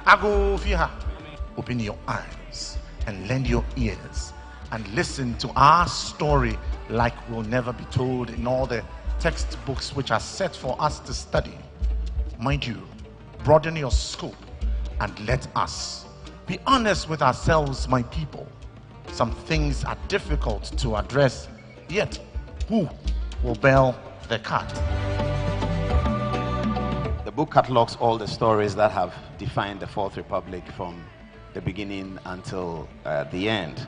Ago fiha. Open your eyes and lend your ears and listen to our story like will never be told in all the textbooks which are set for us to study. Mind you, broaden your scope and let us be honest with ourselves, my people. Some things are difficult to address, yet who will bail the cat? The book catalogs all the stories that have defined the Fourth Republic from the beginning until the end.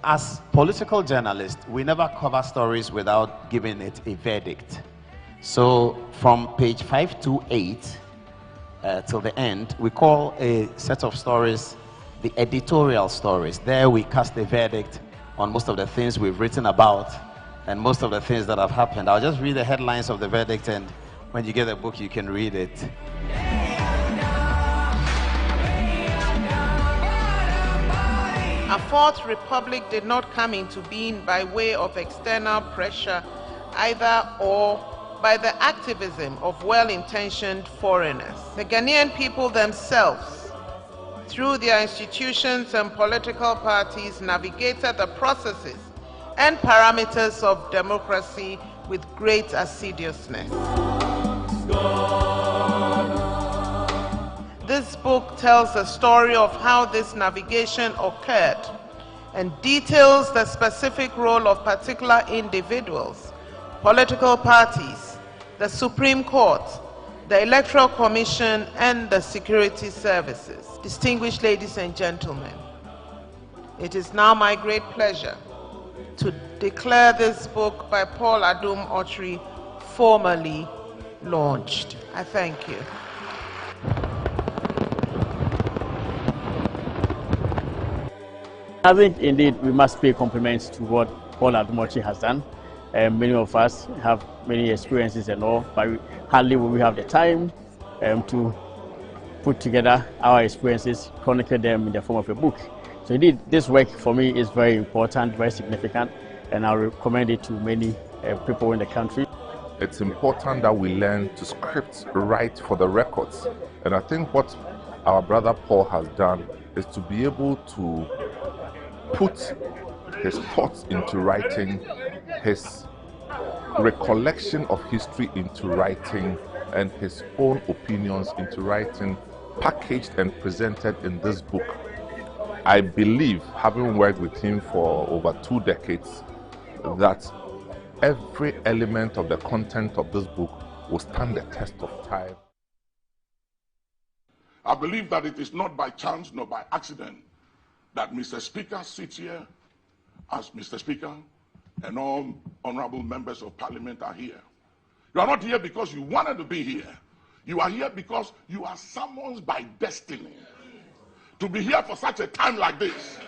As political journalists, we never cover stories without giving it a verdict. So from page 528 till the end, we call a set of stories the editorial stories. There we cast a verdict on most of the things we've written about and most of the things that have happened. I'll just read the headlines of the verdict, and when you get the book, you can read it. A Fourth Republic did not come into being by way of external pressure either or by the activism of well-intentioned foreigners. The Ghanaian people themselves, through their institutions and political parties, navigated the processes and parameters of democracy with great assiduousness. This book tells the story of how this navigation occurred and details the specific role of particular individuals, political parties, the Supreme Court, the Electoral Commission, and the security services. Distinguished ladies and gentlemen, it is now my great pleasure to declare this book by Paul Adum Otri formally launched. I thank you. I think indeed we must pay compliments to what Paul Adum Otri has done. Many of us have many experiences and all, but hardly will we have the time to put together our experiences, chronicle them in the form of a book. So indeed, this work for me is very important, very significant, and I recommend it to many people in the country. It's important that we learn to script right for the records. And I think what our brother Paul has done is to be able to put his thoughts into writing, his recollection of history into writing, and his own opinions into writing, packaged and presented in this book. I believe, having worked with him for over 2 decades, that every element of the content of this book will stand the test of time. I believe that it is not by chance nor by accident that Mr. Speaker sits here as Mr. Speaker and all honorable members of Parliament are here. You are not here because you wanted to be here. You are here because you are summoned by destiny to be here for such a time like this.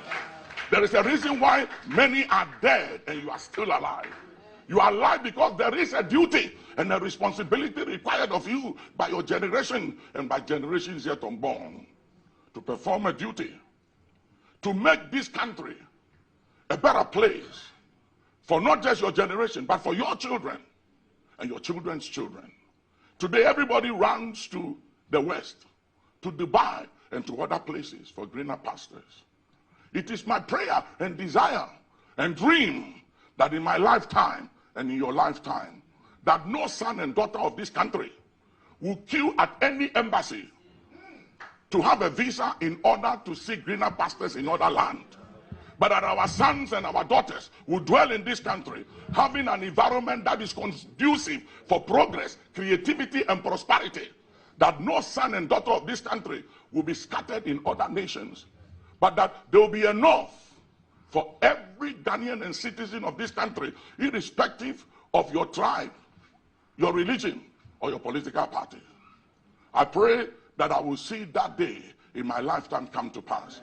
There is a reason why many are dead and you are still alive. You are alive because there is a duty and a responsibility required of you by your generation and by generations yet unborn to perform a duty to make this country a better place for not just your generation, but for your children and your children's children. Today, everybody runs to the West, to Dubai, and to other places for greener pastures. It is my prayer and desire and dream that in my lifetime and in your lifetime, that no son and daughter of this country will queue at any embassy to have a visa in order to seek greener pastures in other land. But that our sons and our daughters will dwell in this country, having an environment that is conducive for progress, creativity, and prosperity. That no son and daughter of this country will be scattered in other nations, but that there will be enough for every Ghanaian and citizen of this country, irrespective of your tribe, your religion, or your political party. I pray that I will see that day in my lifetime come to pass,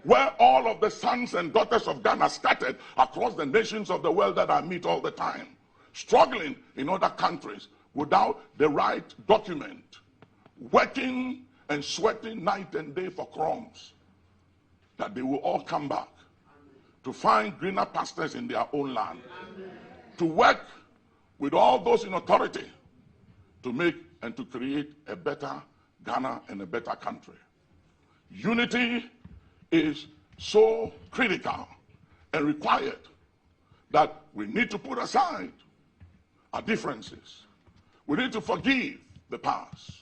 where all of the sons and daughters of Ghana scattered across the nations of the world that I meet all the time, struggling in other countries without the right document, working and sweating night and day for crumbs, that they will all come back to find greener pastures in their own land, to work with all those in authority to make and to create a better Ghana and a better country. Unity is so critical and required that we need to put aside our differences. We need to forgive the past.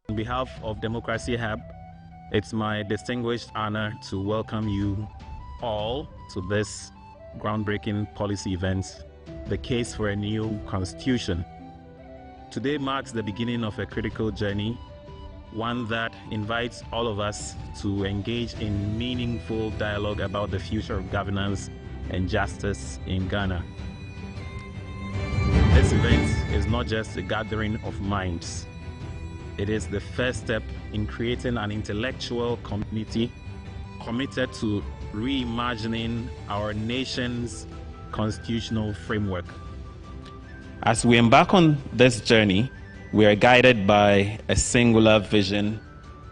On behalf of Democracy Hub, it's my distinguished honor to welcome you all to this groundbreaking policy event, the case for a new constitution. Today marks the beginning of a critical journey, one that invites all of us to engage in meaningful dialogue about the future of governance and justice in Ghana. This event is not just a gathering of minds. It is the first step in creating an intellectual community committed to reimagining our nation's constitutional framework. As we embark on this journey, we are guided by a singular vision,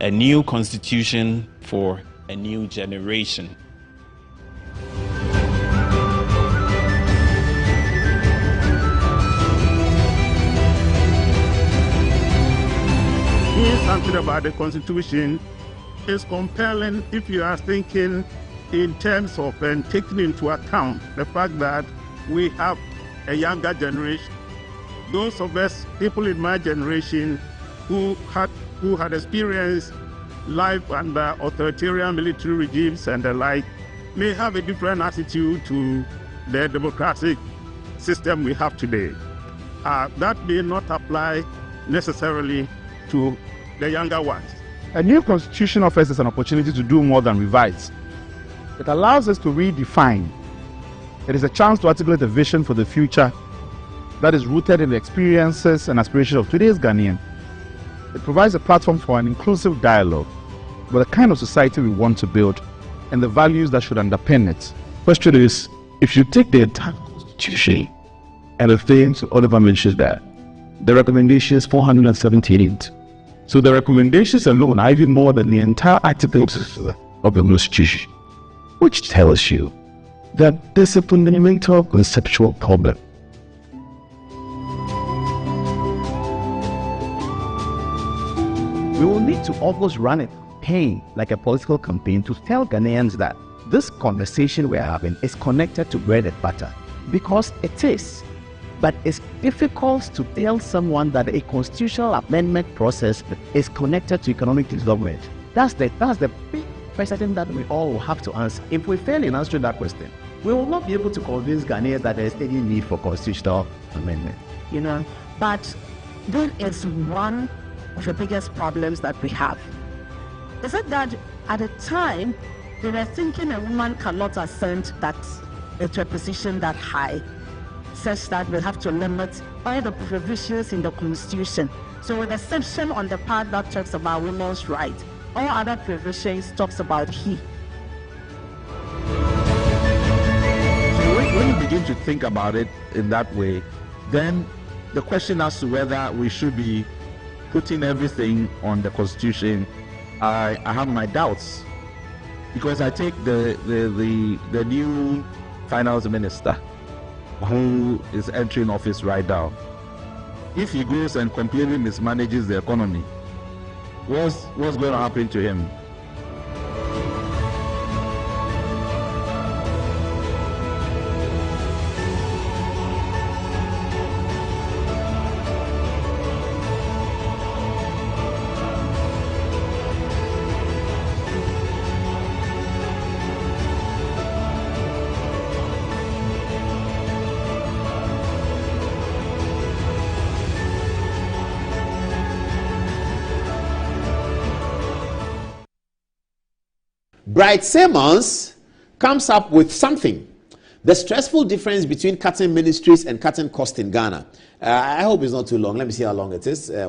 a new constitution for a new generation. Something about the Constitution is compelling if you are thinking in terms of taking into account the fact that we have a younger generation. Those of us, people in my generation, who had experienced life under authoritarian military regimes and the like, may have a different attitude to the democratic system we have today. That may not apply necessarily to the younger ones. A new constitution offers us an opportunity to do more than revise. It allows us to redefine. It is a chance to articulate a vision for the future that is rooted in the experiences and aspirations of today's Ghanaian. It provides a platform for an inclusive dialogue about the kind of society we want to build and the values that should underpin it. Question is, if you take the entire constitution and the things Oliver mentioned there, the recommendation is 478. So the recommendations alone are even more than the entire articles of the Constitution, which tells you that there's a fundamental conceptual problem. We will need to almost run a campaign, like a political campaign, to tell Ghanaians that this conversation we're having is connected to bread and butter, because it is. But it's difficult to tell someone that a constitutional amendment process is connected to economic development. That's the big question that we all will have to answer. If we fail in answering that question, we will not be able to convince Ghanaians that there is any need for constitutional amendment. You know, but that is one of the biggest problems that we have. Is it that at the time they were thinking a woman cannot ascend that to a position that high, such that we have to limit all the provisions in the Constitution. So with the exception on the part that talks about women's rights, all other provisions talks about he. when you begin to think about it in that way, then the question as to whether we should be putting everything on the Constitution, I have my doubts, because I take the new finance minister who is entering office right now. If he goes and completely mismanages the economy, what's going to happen to him? Bright Simmons comes up with something. The stressful difference between cutting ministries and cutting cost in Ghana. I hope it's not too long. Let me see how long it is. Hey,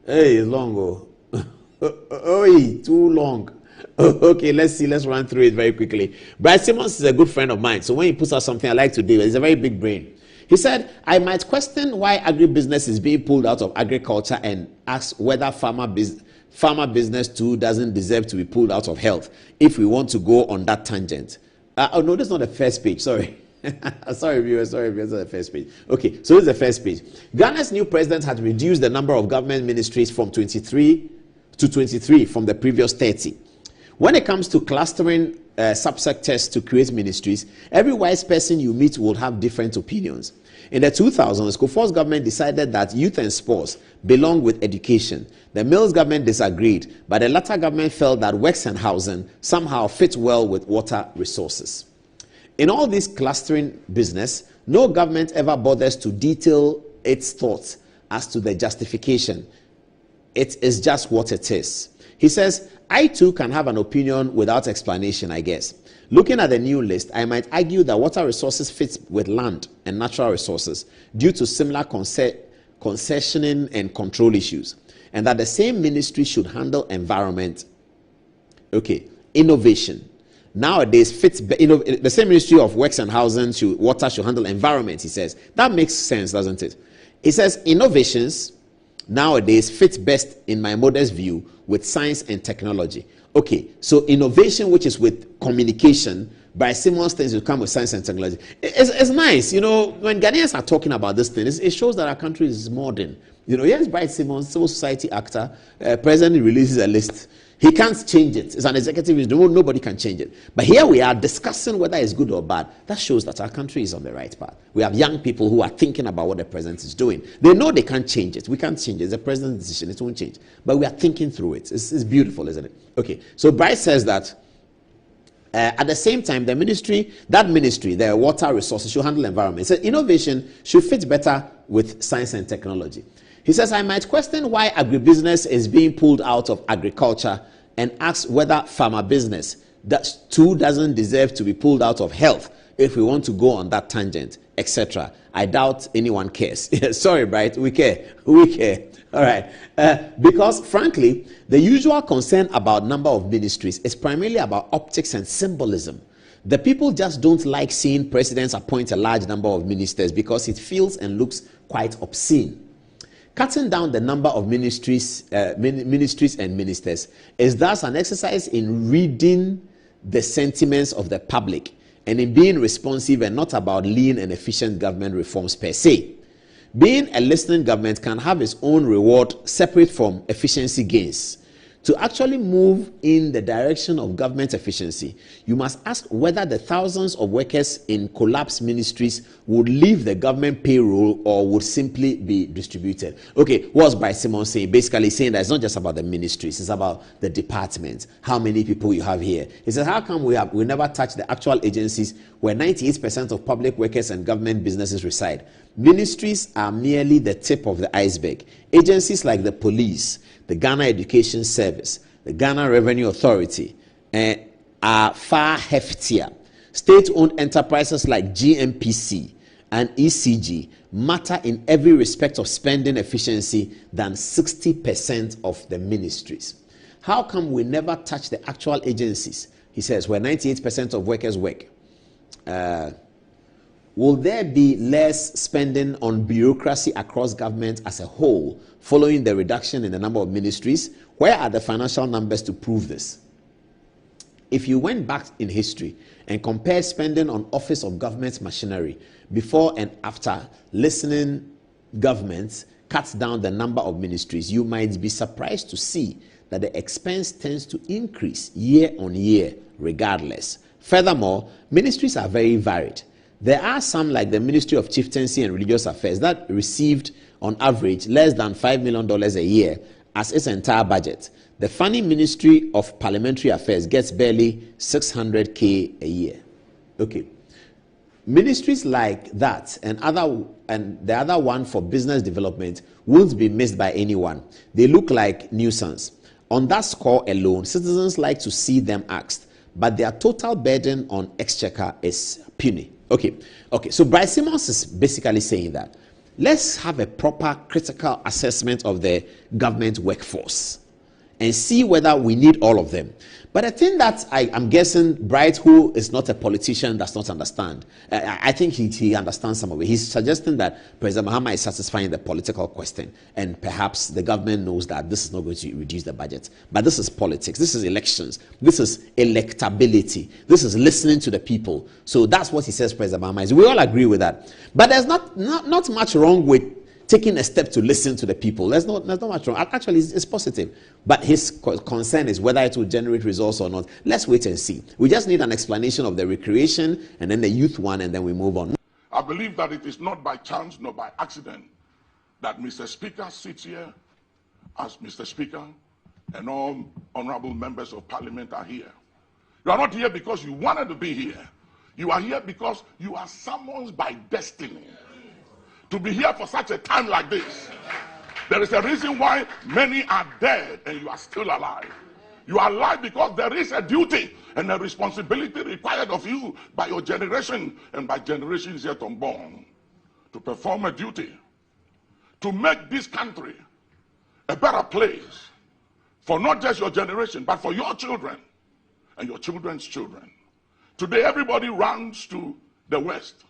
it's long. Oh, too long. Okay, let's see. Let's run through it very quickly. Bright Simmons is a good friend of mine. So when he puts out something I like to do, he's a very big brain. He said, I might question why agribusiness is being pulled out of agriculture and ask whether farmer business too doesn't deserve to be pulled out of health if we want to go on that tangent. Oh no, that's not the first page, sorry. sorry viewers, that's not the first page. Okay, so this is the first page. Ghana's new president had reduced the number of government ministries from 23 to 23 from the previous 30. When it comes to clustering subsectors to create ministries, every wise person you meet will have different opinions. In the 2000s, Kufuor's government decided that youth and sports belong with education. The Mills government disagreed, but the latter government felt that works and housing somehow fit well with water resources. In all this clustering business, no government ever bothers to detail its thoughts as to the justification. It is just what it is. He says, I too can have an opinion without explanation, I guess. Looking at the new list, I might argue that water resources fits with land and natural resources due to similar concessioning and control issues, and that the same ministry should handle environment. Okay, innovation. Nowadays, the same Ministry of Works and Housing, water should handle environment, he says. That makes sense, doesn't it? He says innovations nowadays fit best, in my modest view, with science and technology. Okay, so innovation, which is with communication, by Simmons things will come with science and technology. It's nice, you know, when Ghanaians are talking about this thing, it shows that our country is modern. You know, yes, Bright Simmons, civil society actor, president releases a list. He can't change it. It's an executive, nobody can change it. But here we are discussing whether it's good or bad. That shows that our country is on the right path. We have young people who are thinking about what the president is doing. They know they can't change it. We can't change it. It's the president's decision. It won't change. But we are thinking through it. It's beautiful, isn't it? Okay, so Bryce says that at the same time, that ministry, the water resources, should handle environment. So innovation should fit better with science and technology. He says, I might question why agribusiness is being pulled out of agriculture and ask whether farmer business, that too doesn't deserve to be pulled out of health if we want to go on that tangent, etc. I doubt anyone cares. Sorry, Bright, we care. We care. All right. Because frankly, the usual concern about number of ministries is primarily about optics and symbolism. The people just don't like seeing presidents appoint a large number of ministers because it feels and looks quite obscene. Cutting down the number of ministries and ministers is thus an exercise in reading the sentiments of the public and in being responsive and not about lean and efficient government reforms per se. Being a listening government can have its own reward separate from efficiency gains. To actually move in the direction of government efficiency, you must ask whether the thousands of workers in collapsed ministries would leave the government payroll or would simply be distributed. Okay, what's Bryce Simmons saying? Basically saying that it's not just about the ministries, it's about the departments, how many people you have here. He says, how come we never touch the actual agencies where 98% of public workers and government businesses reside? Ministries are merely the tip of the iceberg. Agencies like the police, the Ghana Education Service, the Ghana Revenue Authority are far heftier. State-owned enterprises like GMPC and ECG matter in every respect of spending efficiency than 60% of the ministries. How come we never touch the actual agencies? He says, where 98% of workers work. will there be less spending on bureaucracy across government as a whole following the reduction in the number of ministries? Where are the financial numbers to prove this? If you went back in history and compared spending on office of government machinery before and after listening governments cut down the number of ministries, you might be surprised to see that the expense tends to increase year on year regardless. Furthermore, ministries are very varied. There are some, like the Ministry of Chieftaincy and Religious Affairs, that received on average less than $5 million a year as its entire budget. The funny Ministry of Parliamentary Affairs gets barely $600K a year. Okay. Ministries like that and the other one for business development won't be missed by anyone. They look like nuisance. On that score alone, citizens like to see them axed, but their total burden on exchequer is puny. Okay. So Bryce Simmons is basically saying that let's have a proper critical assessment of the government workforce and see whether we need all of them. But I think that I'm guessing Bright, who is not a politician, does not understand. I think he understands some of it. He's suggesting that President Mahama is satisfying the political question, and perhaps the government knows that this is not going to reduce the budget. But this is politics. This is elections. This is electability. This is listening to the people. So that's what he says President Mahama is. We all agree with that. But there's not much wrong with taking a step to listen to the people. There's not much wrong. Actually, it's positive. But his concern is whether it will generate results or not. Let's wait and see. We just need an explanation of the recreation and then the youth one, and then we move on. I believe that it is not by chance nor by accident that Mr. Speaker sits here as Mr. Speaker and all honorable members of Parliament are here. You are not here because you wanted to be here. You are here because you are summoned by destiny to be here for such a time like this. There is a reason why many are dead and you are still alive. You are alive because there is a duty and a responsibility required of you by your generation and by generations yet unborn to perform a duty to make this country a better place for not just your generation but for your children and your children's children. Today everybody runs to the West,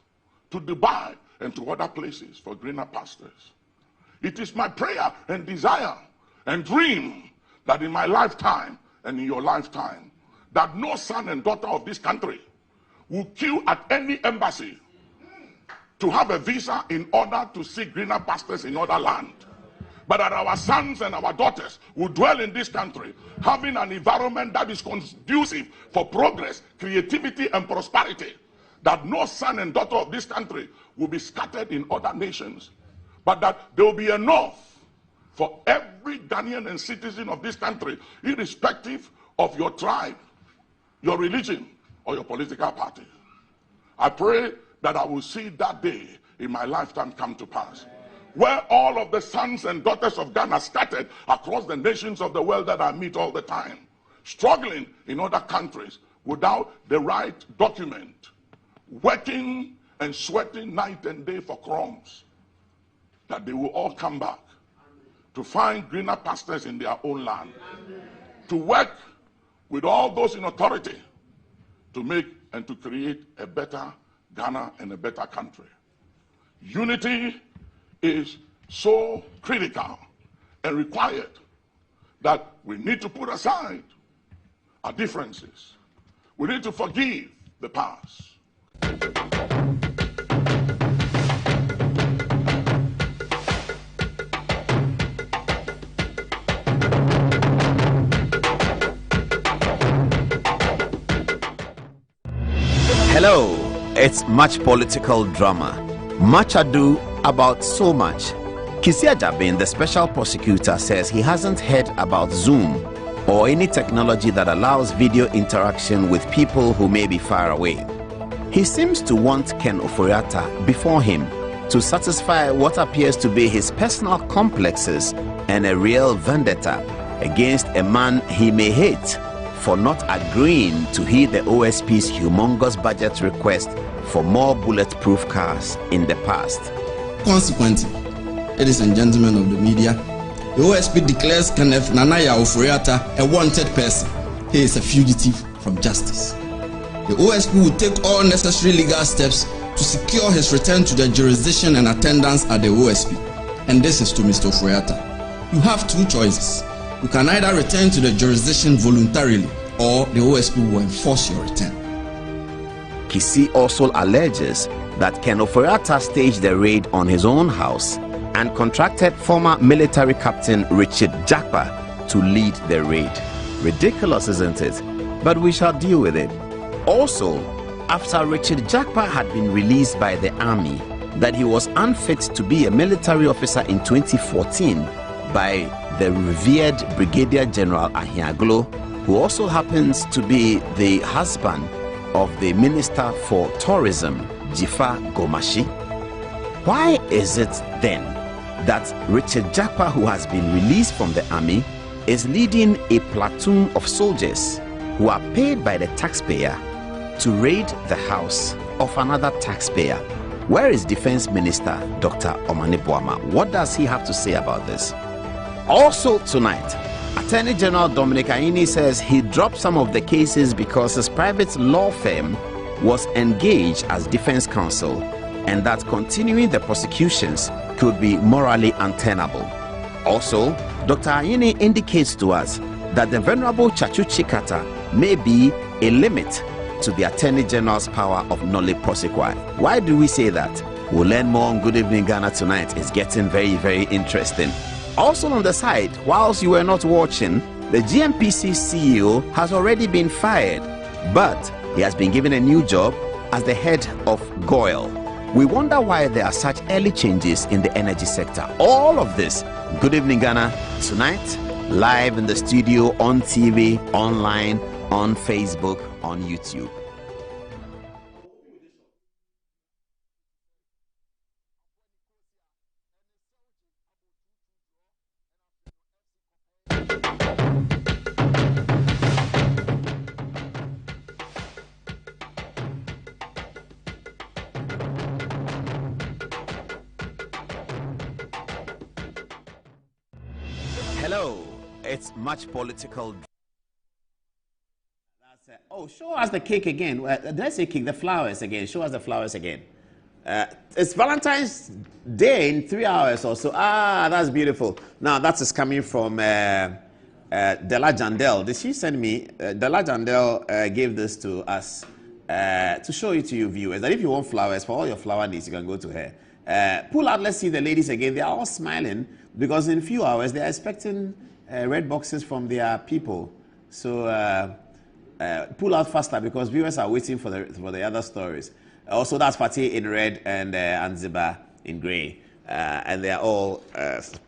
to Dubai and to other places for greener pastures. It is my prayer and desire and dream that in my lifetime and in your lifetime, that no son and daughter of this country will queue at any embassy to have a visa in order to seek greener pastures in other land. But that our sons and our daughters will dwell in this country, having an environment that is conducive for progress, creativity, and prosperity. That no son and daughter of this country will be scattered in other nations, but that there will be enough for every Ghanaian and citizen of this country, irrespective of your tribe, your religion, or your political party. I pray that I will see that day in my lifetime come to pass, where all of the sons and daughters of Ghana scattered across the nations of the world that I meet all the time, struggling in other countries without the right document, working and sweating night and day for crumbs, that they will all come back to find greener pastures in their own land, to work with all those in authority to make and to create a better Ghana and a better country. Unity is so critical and required that we need to put aside our differences. We need to forgive the past. Hello, it's much political drama. Much ado about so much. Kisia Jabin, the special prosecutor, says he hasn't heard about Zoom or any technology that allows video interaction with people who may be far away. He seems to want Ken Ofori-Atta before him to satisfy what appears to be his personal complexes and a real vendetta against a man he may hate for not agreeing to heed the OSP's humongous budget request for more bulletproof cars in the past. Consequently, ladies and gentlemen of the media, the OSP declares Kenneth Nanaya Ofori-Atta a wanted person. He is a fugitive from justice. The OSP will take all necessary legal steps to secure his return to the jurisdiction and attendance at the OSP. And this is to Mr. Ofori-Atta. You have two choices. You can either return to the jurisdiction voluntarily, or the OSP will enforce your return. Kisi also alleges that Ken Ofori-Atta staged the raid on his own house and contracted former military captain Richard Jakpa to lead the raid. Ridiculous, isn't it? But we shall deal with it. Also, after Richard Jakpa had been released by the army, that he was unfit to be a military officer in 2014 by the revered Brigadier General Ahiaglo, who also happens to be the husband of the Minister for Tourism, Jifa Gomashi. Why is it then that Richard Jakpa, who has been released from the army, is leading a platoon of soldiers who are paid by the taxpayer to raid the house of another taxpayer? Where is Defense Minister Dr. Omane Boama? What does he have to say about this? Also tonight, Attorney General Dominic Ayine says he dropped some of the cases because his private law firm was engaged as defense counsel, and that continuing the prosecutions could be morally untenable. Also, Dr. Ayine indicates to us that the Venerable Chachu Chikata may be a limit to the Attorney General's power of nolle prosequi. Why do we say that? We'll learn more on Good Evening Ghana tonight. It's getting very, very interesting. Also on the side, whilst you were not watching, the GMPC CEO has already been fired, but he has been given a new job as the head of GOIL. We wonder why there are such early changes in the energy sector. All of this, Good Evening Ghana, tonight, live in the studio, on TV, online, on Facebook, on YouTube. Hello, it's much political. Oh, show us the cake again. Did I say cake? The flowers again. Show us the flowers again. It's Valentine's Day in 3 hours or so. Ah, that's beautiful. Now, that is coming from Della Jandel. Did she send me? Della Jandel gave this to us to show it to you viewers. That if you want flowers, for all your flower needs, you can go to her. Pull out, let's see the ladies again. They are all smiling because in a few hours, they are expecting red boxes from their people. So, pull out faster because viewers are waiting for the other stories. Also, that's Fatih in red and Anziba in grey, and they are all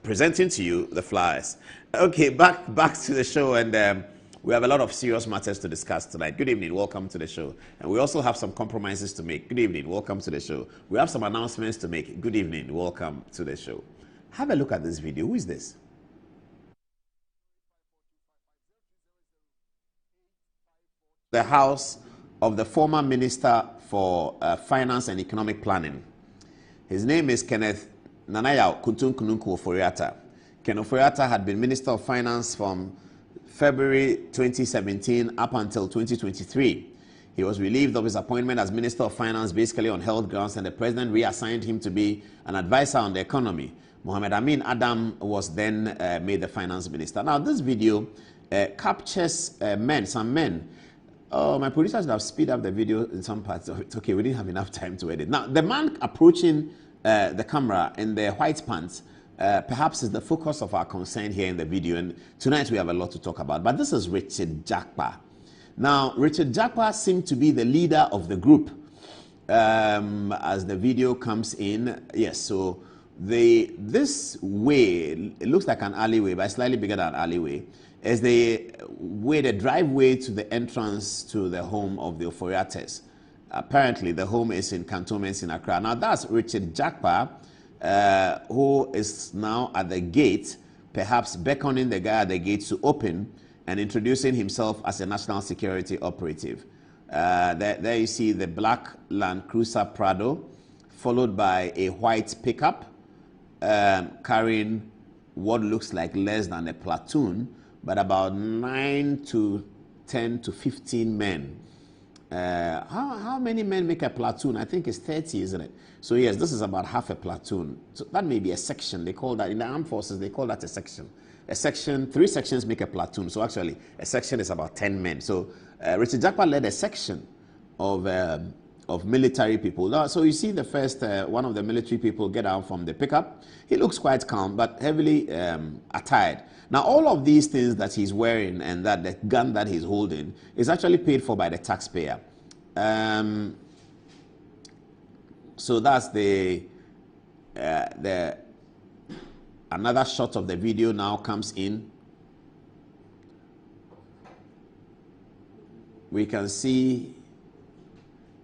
presenting to you the flowers. Okay, back to the show, and we have a lot of serious matters to discuss tonight. Good evening, welcome to the show. And we also have some compromises to make. Good evening, welcome to the show. We have some announcements to make. Good evening, welcome to the show. Have a look at this video. Who is this? The house of the former Minister for Finance and Economic Planning. His name is Kenneth Nanaya Kuntunkununku Ofori-Atta. Ken Ofori-Atta had been Minister of Finance from February 2017 up until 2023. He was relieved of his appointment as Minister of Finance basically on health grounds, and the President reassigned him to be an advisor on the economy. Mohamed Amin Adam was then made the Finance Minister. Now, this video captures some men. Oh, my producer should have speed up the video in some parts of it. Okay, we didn't have enough time to edit. Now, the man approaching the camera in the white pants perhaps is the focus of our concern here in the video. And tonight we have a lot to talk about. But this is Richard Jakpa. Now, Richard Jakpa seemed to be the leader of the group as the video comes in. Yes, so this way, it looks like an alleyway, but slightly bigger than an alleyway, is the driveway to the entrance to the home of the Ofori-Attas. Apparently, the home is in cantonments in Accra. Now, that's Richard Jakpa, who is now at the gate, perhaps beckoning the guy at the gate to open and introducing himself as a national security operative. There you see the black Land Cruiser Prado, followed by a white pickup carrying what looks like less than a platoon, but about 9 to 10 to 15 men. How many men make a platoon? I think it's 30, isn't it? So yes, this is about half a platoon. So that may be a section. They call that, in the armed forces, they call that a section. A section, 3 sections make a platoon. So actually, a section is about 10 men. So Richard Jakpa led a section of military people. Now, so you see the first one of the military people get out from the pickup. He looks quite calm, but heavily attired. Now, all of these things that he's wearing and that the gun that he's holding is actually paid for by the taxpayer. So that's the another shot of the video now comes in. We can see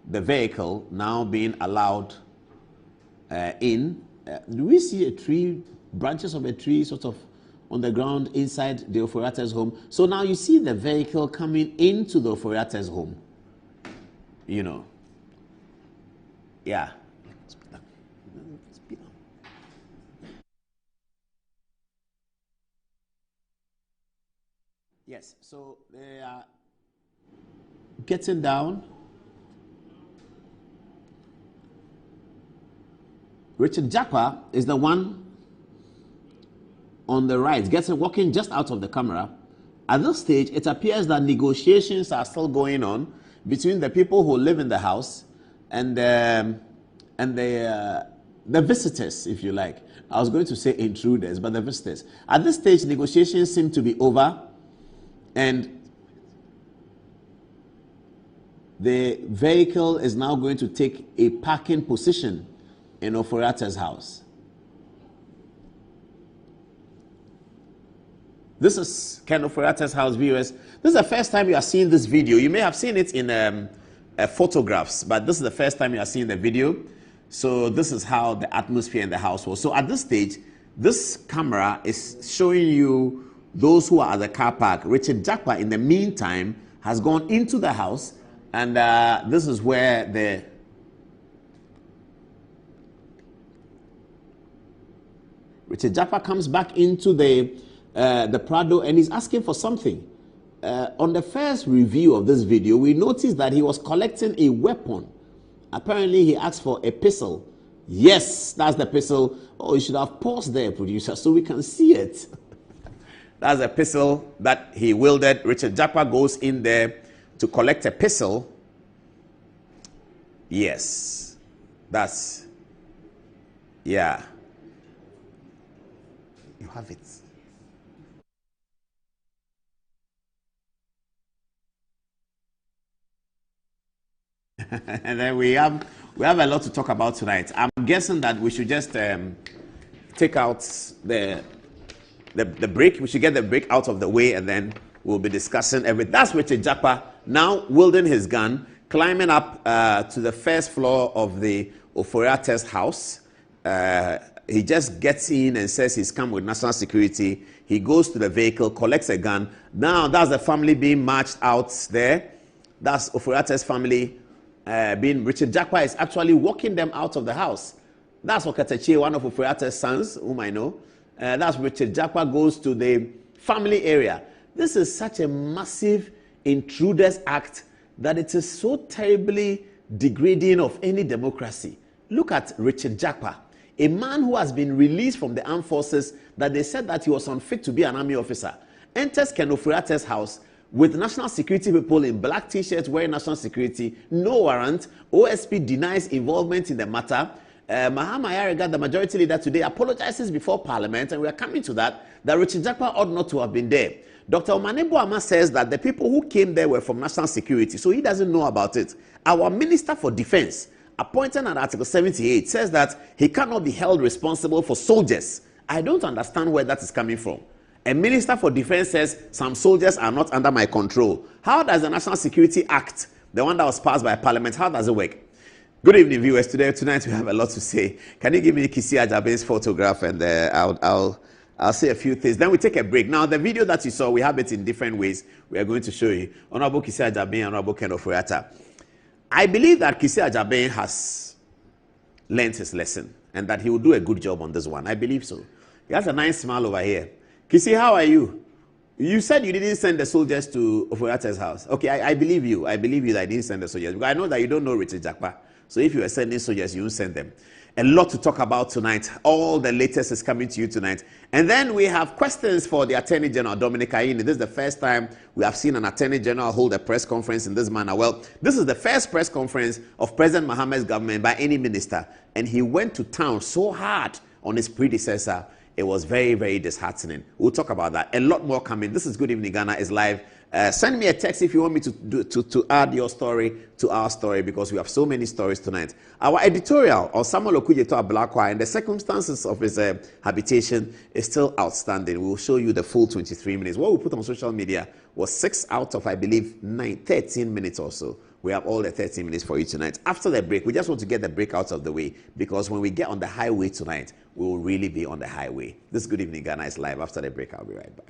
the vehicle now being allowed in. Do we see a tree, branches of a tree sort of on the ground inside the Ofori-Atta's home? So now you see the vehicle coming into the Ofori-Atta's home. You know. Yeah. Yes, so they are getting down. Richard Jakpa is the one on the right, walking just out of the camera. At this stage, it appears that negotiations are still going on between the people who live in the house and the visitors, if you like. I was going to say intruders, but the visitors. At this stage, negotiations seem to be over, and the vehicle is now going to take a parking position in Ofori-Atta's house. This is Ken Ofori-Atta's house, viewers. This is the first time you are seeing this video. You may have seen it in photographs, but this is the first time you are seeing the video. So this is how the atmosphere in the house was. So at this stage, this camera is showing you those who are at the car park. Richard Jakpa, in the meantime, has gone into the house, and this is where the Richard Jakpa comes back into the Prado, and he's asking for something. On the first review of this video, we noticed that he was collecting a weapon. Apparently, he asked for a pistol. Yes, that's the pistol. Oh, you should have paused there, producer, so we can see it. That's a pistol that he wielded. Richard Jakpa goes in there to collect a pistol. Yes, that's, yeah. You have it. And then we have a lot to talk about tonight. I'm guessing that we should just take out the break. We should get the break out of the way, and then we'll be discussing everything. That's Richard Jakpa now wielding his gun, climbing up to the first floor of the Ofori-Atta's house. He just gets in and says he's come with national security. He goes to the vehicle, collects a gun. Now that's the family being marched out there. That's Ofori-Atta's family being. Richard Jakpa is actually walking them out of the house. That's Okatachi, one of Ofori-Atta's sons, whom I know. That's Richard Jakpa goes to the family area. This is such a massive intruders act that it is so terribly degrading of any democracy. Look at Richard Jakpa, a man who has been released from the armed forces that they said that he was unfit to be an army officer, enters Ken Ofori-Atta's house with national security people in black t-shirts wearing national security, no warrant. OSP denies involvement in the matter. Mahama Yariga, the majority leader today, apologizes before Parliament, and we are coming to that Richard Jakpa ought not to have been there. Dr. Omanebo Ama says that the people who came there were from national security, so he doesn't know about it. Our Minister for Defense, appointed under Article 78, says that he cannot be held responsible for soldiers. I don't understand where that is coming from. A Minister for Defense says some soldiers are not under my control. How does the National Security Act, the one that was passed by Parliament, how does it work? Good evening, viewers. Tonight we have a lot to say. Can you give me Kisi Ajabe's photograph, and I'll say a few things. Then we take a break. Now, the video that you saw, we have it in different ways. We are going to show you. Honorable Kisi Ajabe, Honorable Ken Ofori-Atta. I believe that Kisi Ajabe has learned his lesson and that he will do a good job on this one. I believe so. He has a nice smile over here. Kisi, how are you? You said you didn't send the soldiers to Ofori-Atta's house. Okay, I believe you. I believe you that I didn't send the soldiers. Because I know that you don't know Richard Jakpa. So if you were sending soldiers, you won't send them. A lot to talk about tonight. All the latest is coming to you tonight. And then we have questions for the Attorney General, Dominic Ayine. This is the first time we have seen an Attorney General hold a press conference in this manner. Well, this is the first press conference of President Mohammed's government by any minister. And he went to town so hard on his predecessor. It was very, very disheartening. We'll talk about that. A lot more coming. This is Good Evening Ghana is live. Send me a text if you want me to add your story to our story, because we have so many stories tonight. Our editorial on Samuel Okudzeto Ablakwa and the circumstances of his habitation is still outstanding. We will show you the full 23 minutes. What we put on social media was 6 out of, I believe, 13 minutes or so. We have all the 13 minutes for you tonight. After the break, we just want to get the break out of the way, because when we get on the highway tonight, we will really be on the highway. This Good Evening Ghana is live. After the break, I'll be right back.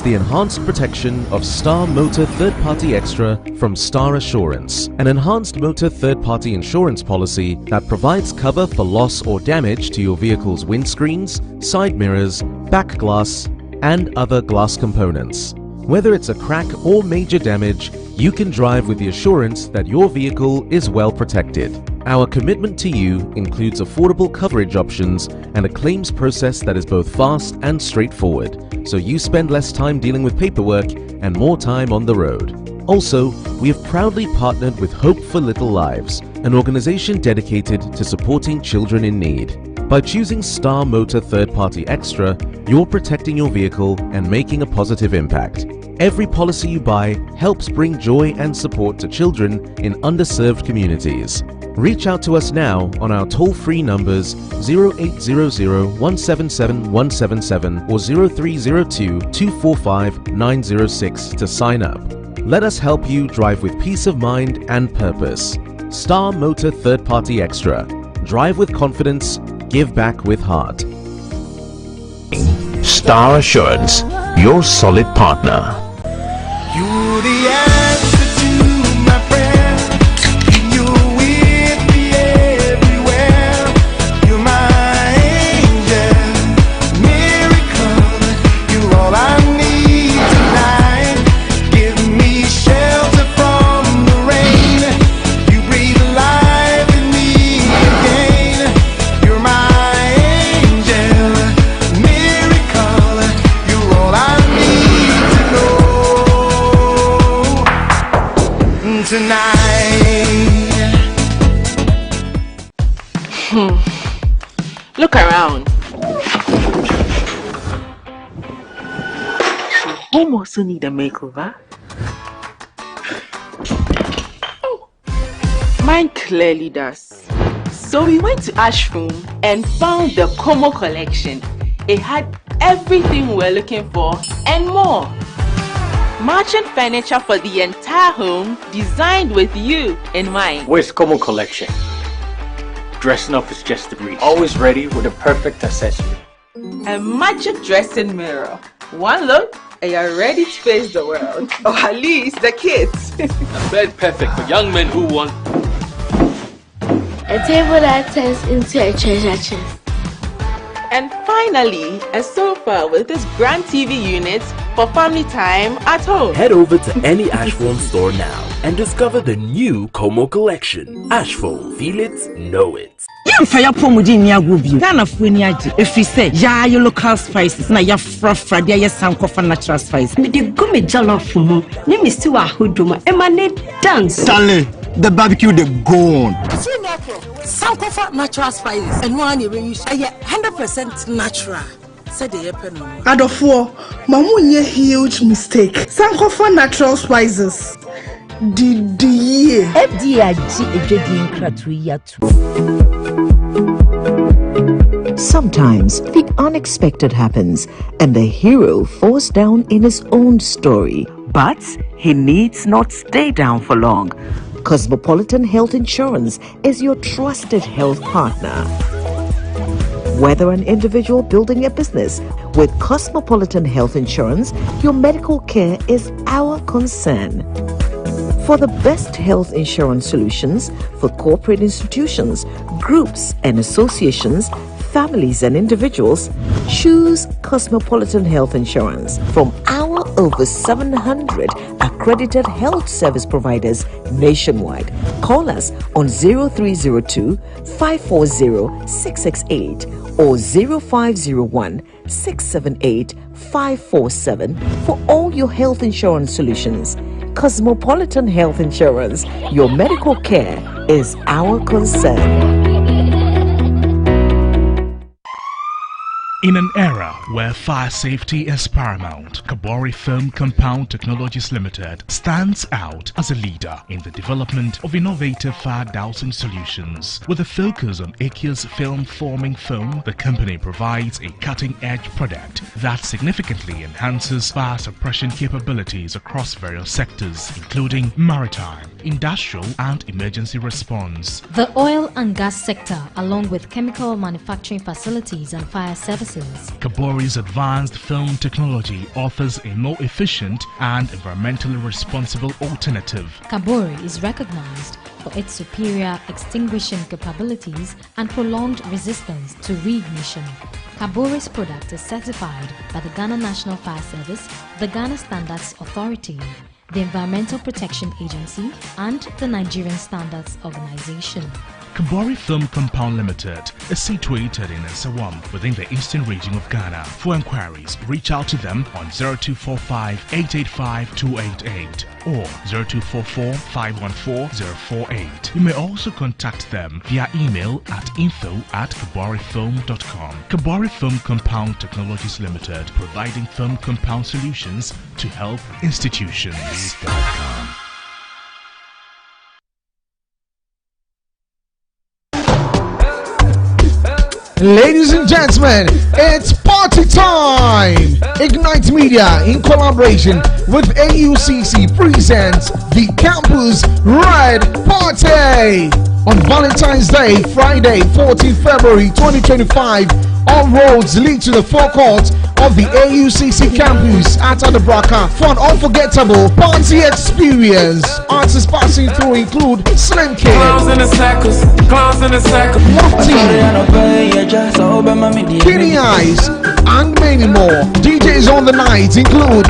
The enhanced protection of Star Motor Third Party Extra from Star Assurance, an enhanced motor third party insurance policy that provides cover for loss or damage to your vehicle's windscreens, side mirrors, back glass, and other glass components. Whether it's a crack or major damage, you can drive with the assurance that your vehicle is well protected. Our commitment to you includes affordable coverage options and a claims process that is both fast and straightforward, so you spend less time dealing with paperwork and more time on the road. Also, we have proudly partnered with Hope for Little Lives, an organization dedicated to supporting children in need. By choosing Star Motor Third Party Extra, you're protecting your vehicle and making a positive impact. Every policy you buy helps bring joy and support to children in underserved communities. Reach out to us now on our toll-free numbers 0800-177-177 or 0302-245-906 to sign up. Let us help you drive with peace of mind and purpose. Star Motor Third Party Extra. Drive with confidence, give back with heart. Star Assurance, your solid partner. You're the answer to my prayer. You're with me everywhere. You're my angel, miracle. You're all I need tonight. Give me shelter from the rain. You breathe life in me again. You're my angel, miracle. You're all I need to know tonight. Look around. Home also need a makeover. Mine clearly does. So we went to Ashroom and found the Como collection. It had everything we're looking for and more. Merchant furniture for the entire home, designed with you in mind. Where's Como collection? Dressing up is just a breeze. Always ready with a perfect accessory. A magic dressing mirror. One look and you're ready to face the world. Or at least the kids. A bed perfect for young men who want a table that turns into a treasure chest. And finally, a sofa with this grand TV unit for family time at home. Head over to any Ashphone store now and discover the new Como collection. Ashphone, feel it, know it. Fire pomudi ni agubi. Ghana funi aji. If you say ya your local spices na ya fra dia ya sankofa natural spice. Me de go me jollof mo. Ni mi still ahuduma. Emanate dance. Stanley, the barbecue they go on. Sankofa natural spices. And one you use 100% natural. Say the yepen. Adofo, mamu nye huge mistake. Sankofa natural spices. FDA Sometimes the unexpected happens and the hero falls down in his own story. But he needs not stay down for long. Cosmopolitan Health Insurance is your trusted health partner. Whether an individual building a business, with Cosmopolitan Health Insurance, your medical care is our concern. For the best health insurance solutions for corporate institutions, groups and associations, families and individuals, choose Cosmopolitan Health Insurance from our over 700 accredited health service providers nationwide. Call us on 0302 540 668 or 0501 678 547 for all your health insurance solutions. Cosmopolitan Health Insurance, your medical care is our concern. In an era where fire safety is paramount, Kabori Film Compound Technologies Limited stands out as a leader in the development of innovative fire dousing solutions. With a focus on aqueous film forming foam, the company provides a cutting-edge product that significantly enhances fire suppression capabilities across various sectors, including maritime, industrial and emergency response. The oil and gas sector, along with chemical manufacturing facilities and fire services. Kabori's advanced film technology offers a more efficient and environmentally responsible alternative. Kabori is recognized for its superior extinguishing capabilities and prolonged resistance to reignition. Kabori's product is certified by the Ghana National Fire Service, the Ghana Standards Authority, the Environmental Protection Agency, and the Nigerian Standards Organization. Kabori Film Compound Limited is situated in Nsawam within the eastern region of Ghana. For inquiries, reach out to them on 0245 885 288 or 0244 514 048. You may also contact them via email at info@kaborifilm.com. Kabori Film Compound Technologies Limited, providing film compound solutions to help institutions. Ladies and gentlemen, it's party time! Ignite Media, in collaboration with AUCC, presents the Campus Red Party on Valentine's Day, Friday, 14 February 2025. All roads lead to the forecourt of the AUCC campus at Adabraka for an unforgettable party experience. Artists passing through include Slim Kid, Mufti, Kitty Eyes, and many more. DJs on the night include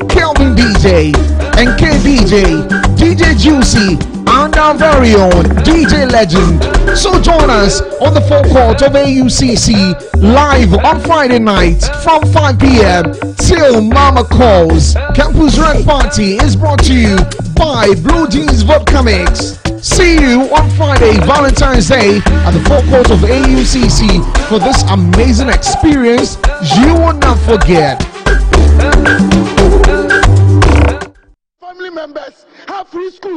Kelvin DJ and KDJ, DJ Juicy, and our very own DJ Legend. So join us on the forecourt of AUCC live on Friday night from 5 p.m. till Mama Calls. Campus Red Party is brought to you by Blue Jeans Vodka Mix. See you on Friday, Valentine's Day, at the forecourt of AUCC for this amazing experience you will not forget. Family members have free school.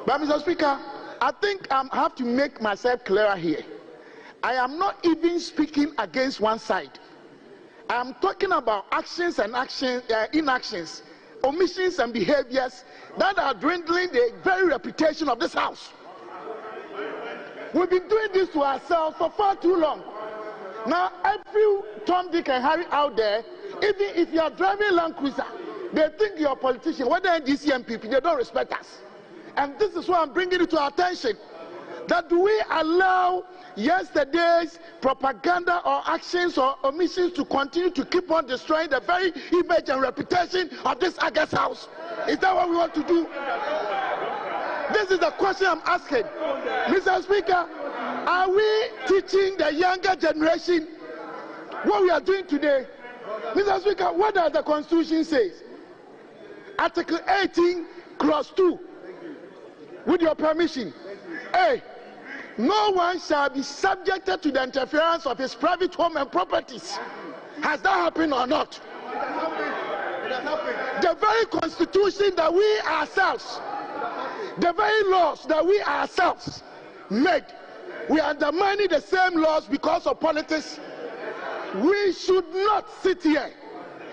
But Mr. Speaker, I think I have to make myself clearer here. I am not even speaking against one side. I am talking about actions and inactions, omissions and behaviors that are dwindling the very reputation of this house. We've been doing this to ourselves for far too long. Now, every Tom, Dick, and Harry out there, even if you are driving Land Cruiser, they think you're a politician. Whether NDC MPP, they don't respect us. And this is why I'm bringing it to our attention. That do we allow yesterday's propaganda or actions or omissions to continue to keep on destroying the very image and reputation of this August house? Is that what we want to do? This is the question I'm asking. Mr. Speaker, are we teaching the younger generation what we are doing today? Mr. Speaker, what does the Constitution say? Article 18, Clause 2. With your permission. A. No one shall be subjected to the interference of his private home and properties. Has that happened or not? The very Constitution that we ourselves, the very laws that we ourselves made, we are undermining the same laws because of politics. We should not sit here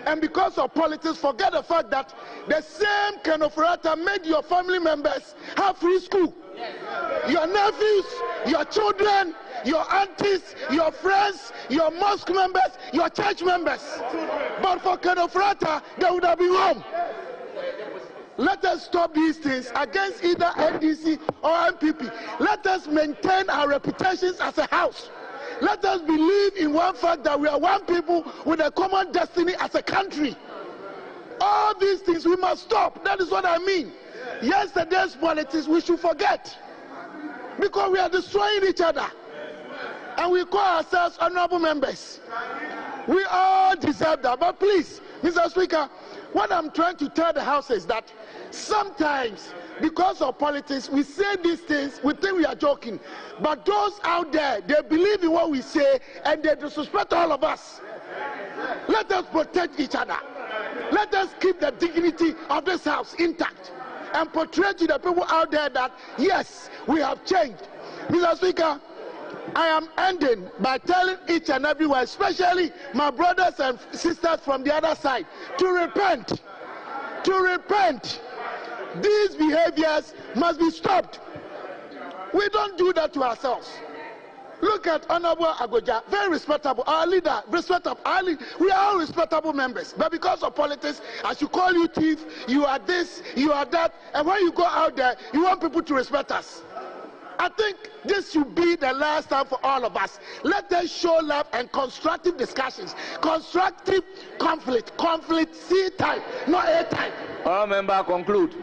And because of politics, forget the fact that the same Ken Ofori-Atta made your family members have free school. Your nephews, your children, your aunties, your friends, your mosque members, your church members. But for Ken Ofori-Atta, they would have been home. Let us stop these things against either NDC or MPP. Let us maintain our reputations as a house. Let us believe in one fact that we are one people with a common destiny as a country. All these things we must stop. That is what I mean. Yesterday's politics we should forget, because we are destroying each other. And we call ourselves honorable members. We all deserve that. But please, Mr. Speaker, what I'm trying to tell the House is that sometimes, because of politics, we say these things, we think we are joking. But those out there, they believe in what we say and they disrespect all of us. Let us protect each other. Let us keep the dignity of this House intact and portray to the people out there that, yes, we have changed. Mr. Speaker, I am ending by telling each and everyone, especially my brothers and sisters from the other side, to repent. To repent. These behaviors must be stopped. We don't do that to ourselves. Look at Honorable Agoja, very respectable, our leader, respectable. We are all respectable members. But because of politics, I should call you thief, you are this, you are that, and when you go out there, you want people to respect us. I think this should be the last time for all of us. Let us show love and constructive discussions. Constructive conflict. Conflict C type, not A type. All members conclude.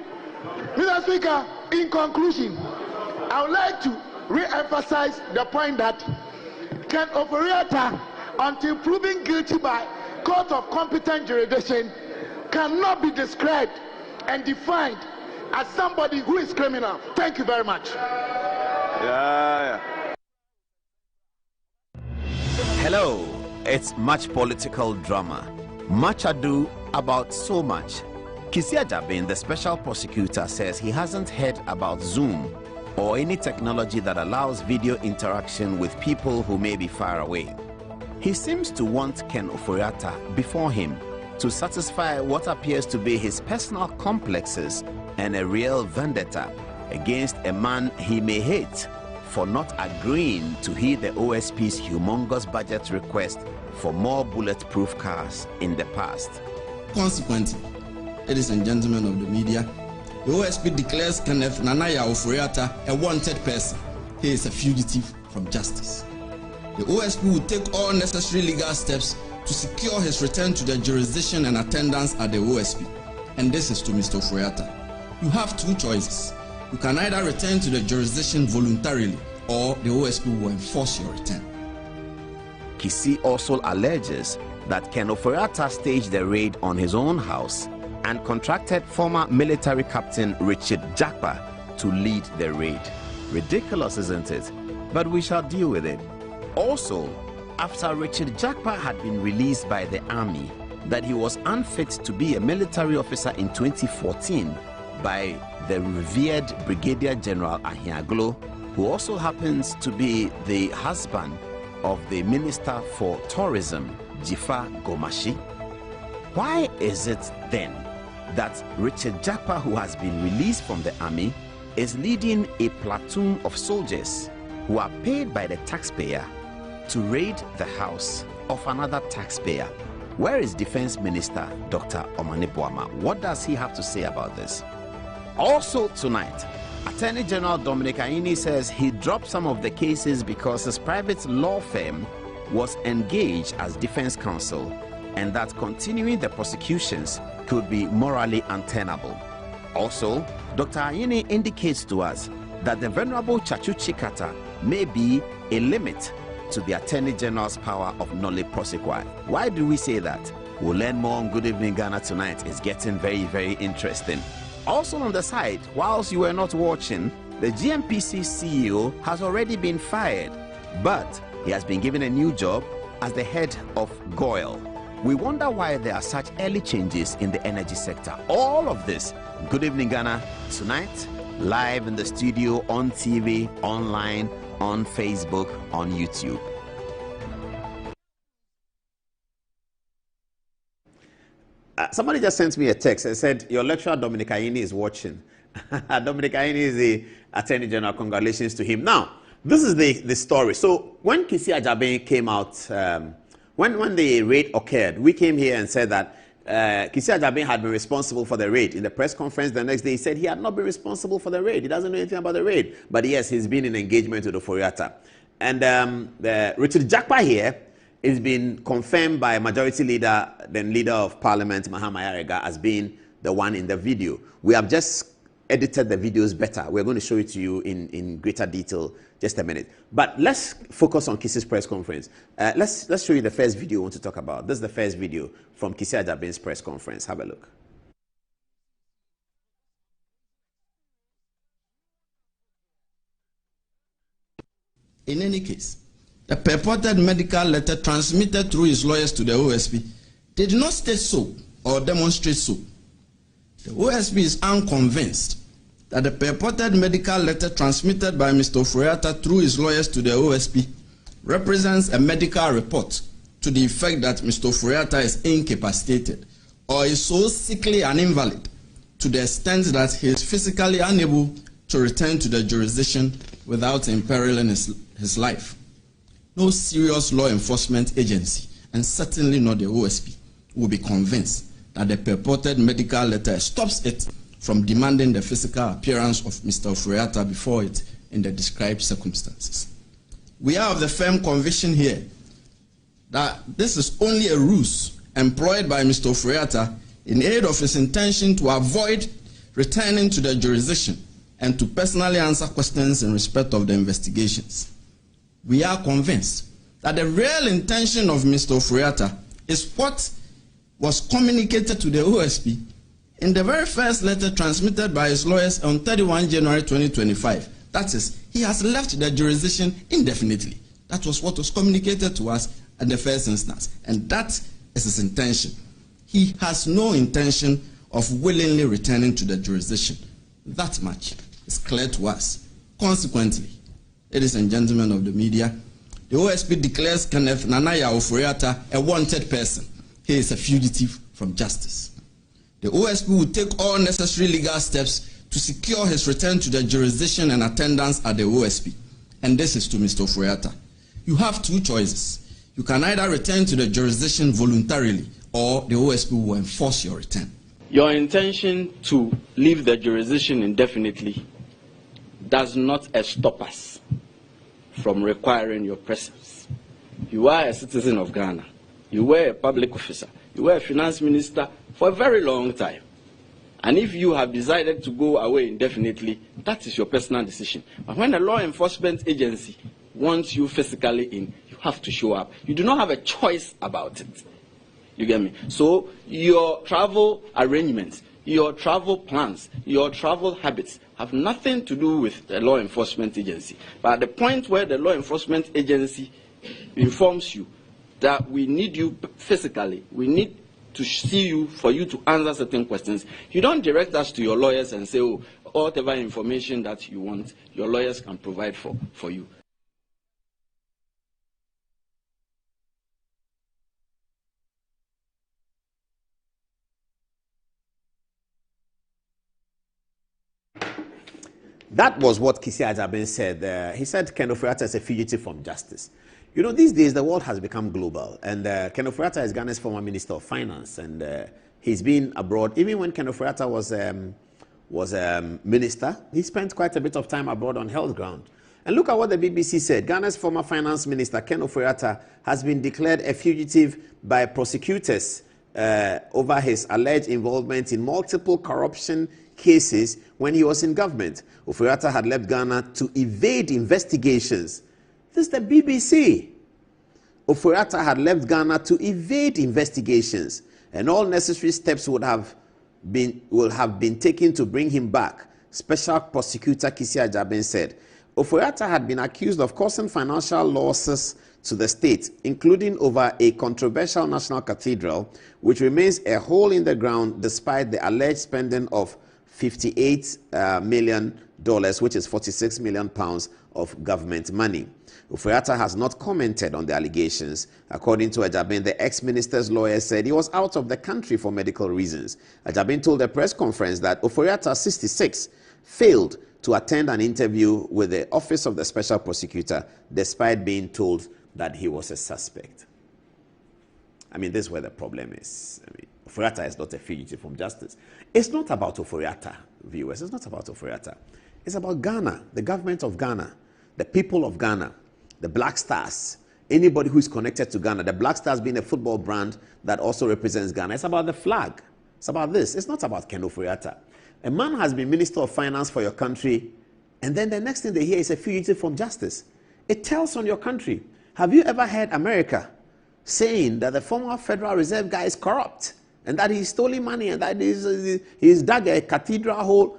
Mr. Speaker, in conclusion, I would like to re-emphasize the point that Ken Ofori-Atta, until proven guilty by court of competent jurisdiction, cannot be described and defined as somebody who is criminal. Thank you very much. Hello, it's much political drama. Much ado about so much. Kisi Ajaben, the special prosecutor, says he hasn't heard about Zoom or any technology that allows video interaction with people who may be far away. He seems to want Ken Ofori-Atta before him to satisfy what appears to be his personal complexes and a real vendetta against a man he may hate for not agreeing to heed the OSP's humongous budget request for more bulletproof cars in the past. Consequently, ladies and gentlemen of the media, the OSP declares Kenneth Nanaya Ofori-Atta a wanted person. He is a fugitive from justice. The OSP will take all necessary legal steps to secure his return to the jurisdiction and attendance at the OSP. And this is to Mr. Ofori-Atta. You have two choices. You can either return to the jurisdiction voluntarily, or the OSP will enforce your return. Kisi also alleges that Ken Ofori-Atta staged the raid on his own house and contracted former military captain Richard Jakpa to lead the raid. Ridiculous, isn't it? But we shall deal with it. Also, after Richard Jakpa had been released by the army, that he was unfit to be a military officer in 2014 by the revered Brigadier General Ahiaglo, who also happens to be the husband of the Minister for Tourism, Jifa Gomashi. Why is it then that Richard Jakpa, who has been released from the army, is leading a platoon of soldiers who are paid by the taxpayer to raid the house of another taxpayer? Where is Defense Minister Dr. Omane Boama? What does he have to say about this? Also tonight, Attorney General Dominic Ayine says he dropped some of the cases because his private law firm was engaged as defense counsel, and that continuing the prosecutions could be morally untenable. Also, Dr. Ayine indicates to us that the Venerable Chachu Chikata may be a limit to the Attorney General's power of nolle prosequi. Why do we say that? We'll learn more on Good Evening Ghana tonight. It's getting very, very interesting. Also on the side, whilst you were not watching, the GMPC CEO has already been fired, but he has been given a new job as the head of GOIL. We wonder why there are such early changes in the energy sector. All of this, Good Evening Ghana, tonight, live in the studio, on TV, online, on Facebook, on YouTube. Somebody just sent me a text and said, your lecturer, Dominic Aini, is watching. Dominic Aini is the Attorney General. Congratulations to him. Now, this is the story. So when Kisi Ajaben came out, when the raid occurred, we came here and said that Kisi Ajaben had been responsible for the raid. In the press conference the next day, he said he had not been responsible for the raid. He doesn't know anything about the raid. But yes, he's been in engagement with the Ofori-Atta. And Richard Jakpa here is been confirmed by Majority Leader, then Leader of Parliament, Mahama Yarega, as being the one in the video. We have just edited the videos better. We're going to show it to you in greater detail just a minute. But let's focus on Kisi's press conference. Let's show you the first video we want to talk about. This is the first video from Kisi Ajaben's press conference. Have a look. In any case, the purported medical letter transmitted through his lawyers to the OSP did not state so or demonstrate so. The OSP is unconvinced that the purported medical letter transmitted by Mr. Ofori-Atta through his lawyers to the OSP represents a medical report to the effect that Mr. Ofori-Atta is incapacitated or is so sickly and invalid to the extent that he is physically unable to return to the jurisdiction without imperiling his life. No serious law enforcement agency, and certainly not the OSP, will be convinced that the purported medical letter stops it from demanding the physical appearance of Mr. Ofori-Atta before it in the described circumstances. We are of the firm conviction here that this is only a ruse employed by Mr. Ofori-Atta in aid of his intention to avoid returning to the jurisdiction and to personally answer questions in respect of the investigations. We are convinced that the real intention of Mr. Ofori-Atta is what was communicated to the OSP in the very first letter transmitted by his lawyers on 31 January 2025. That is, he has left the jurisdiction indefinitely. That was what was communicated to us at the first instance, and that is his intention. He has no intention of willingly returning to the jurisdiction. That much is clear to us. Consequently, ladies and gentlemen of the media, the OSP declares Kenneth Nanaya Ofori-Atta a wanted person. He is a fugitive from justice. The OSP will take all necessary legal steps to secure his return to the jurisdiction and attendance at the OSP. And this is to Mr. Ofori-Atta. You have two choices. You can either return to the jurisdiction voluntarily or the OSP will enforce your return. Your intention to leave the jurisdiction indefinitely does not stop us from requiring your presence. You are a citizen of Ghana. You were a public officer. You were a finance minister for a very long time. And if you have decided to go away indefinitely, that is your personal decision. But when a law enforcement agency wants you physically in, you have to show up. You do not have a choice about it. You get me? So your travel arrangements, your travel plans, your travel habits have nothing to do with the law enforcement agency. But at the point where the law enforcement agency informs you that we need you physically, we need to see you for you to answer certain questions, you don't direct us to your lawyers and say, oh, whatever information that you want, your lawyers can provide for you. That was what Kisi Ajaben said. He said Ken Ofori-Atta is a fugitive from justice. You know, these days the world has become global, and Ken Ofori-Atta is Ghana's former Minister of Finance, and he's been abroad. Even when Ken Ofori-Atta was minister, he spent quite a bit of time abroad on health ground. And look at what the BBC said. Ghana's former Finance Minister, Ken Ofori-Atta, has been declared a fugitive by prosecutors over his alleged involvement in multiple corruption cases when he was in government. Ofori-Atta had left Ghana to evade investigations. This is the BBC. Ofori-Atta had left Ghana to evade investigations, and all necessary steps will have been taken to bring him back, Special Prosecutor Kisi Ajaben said. Ofori-Atta had been accused of causing financial losses to the state, including over a controversial national cathedral, which remains a hole in the ground despite the alleged spending of $58 million which is 46 million pounds of government money. Ofori-Atta has not commented on the allegations. According to Ajabin, the ex-minister's lawyer said he was out of the country for medical reasons. Ajabin told a press conference that Ofori-Atta, 66, failed to attend an interview with the Office of the Special Prosecutor despite being told that he was a suspect. I mean, this is where the problem is. I mean, Ofori-Atta is not a fugitive from justice. It's not about Ofori-Atta, viewers. It's not about Ofori-Atta. It's about Ghana, the government of Ghana, the people of Ghana, the Black Stars, anybody who is connected to Ghana. The Black Stars being a football brand that also represents Ghana. It's about the flag. It's about this. It's not about Ken Ofori-Atta. A man has been Minister of Finance for your country, and then the next thing they hear is a fugitive from justice. It tells on your country. Have you ever heard America saying that the former Federal Reserve guy is corrupt and that he's stolen money and that he's dug a cathedral hole?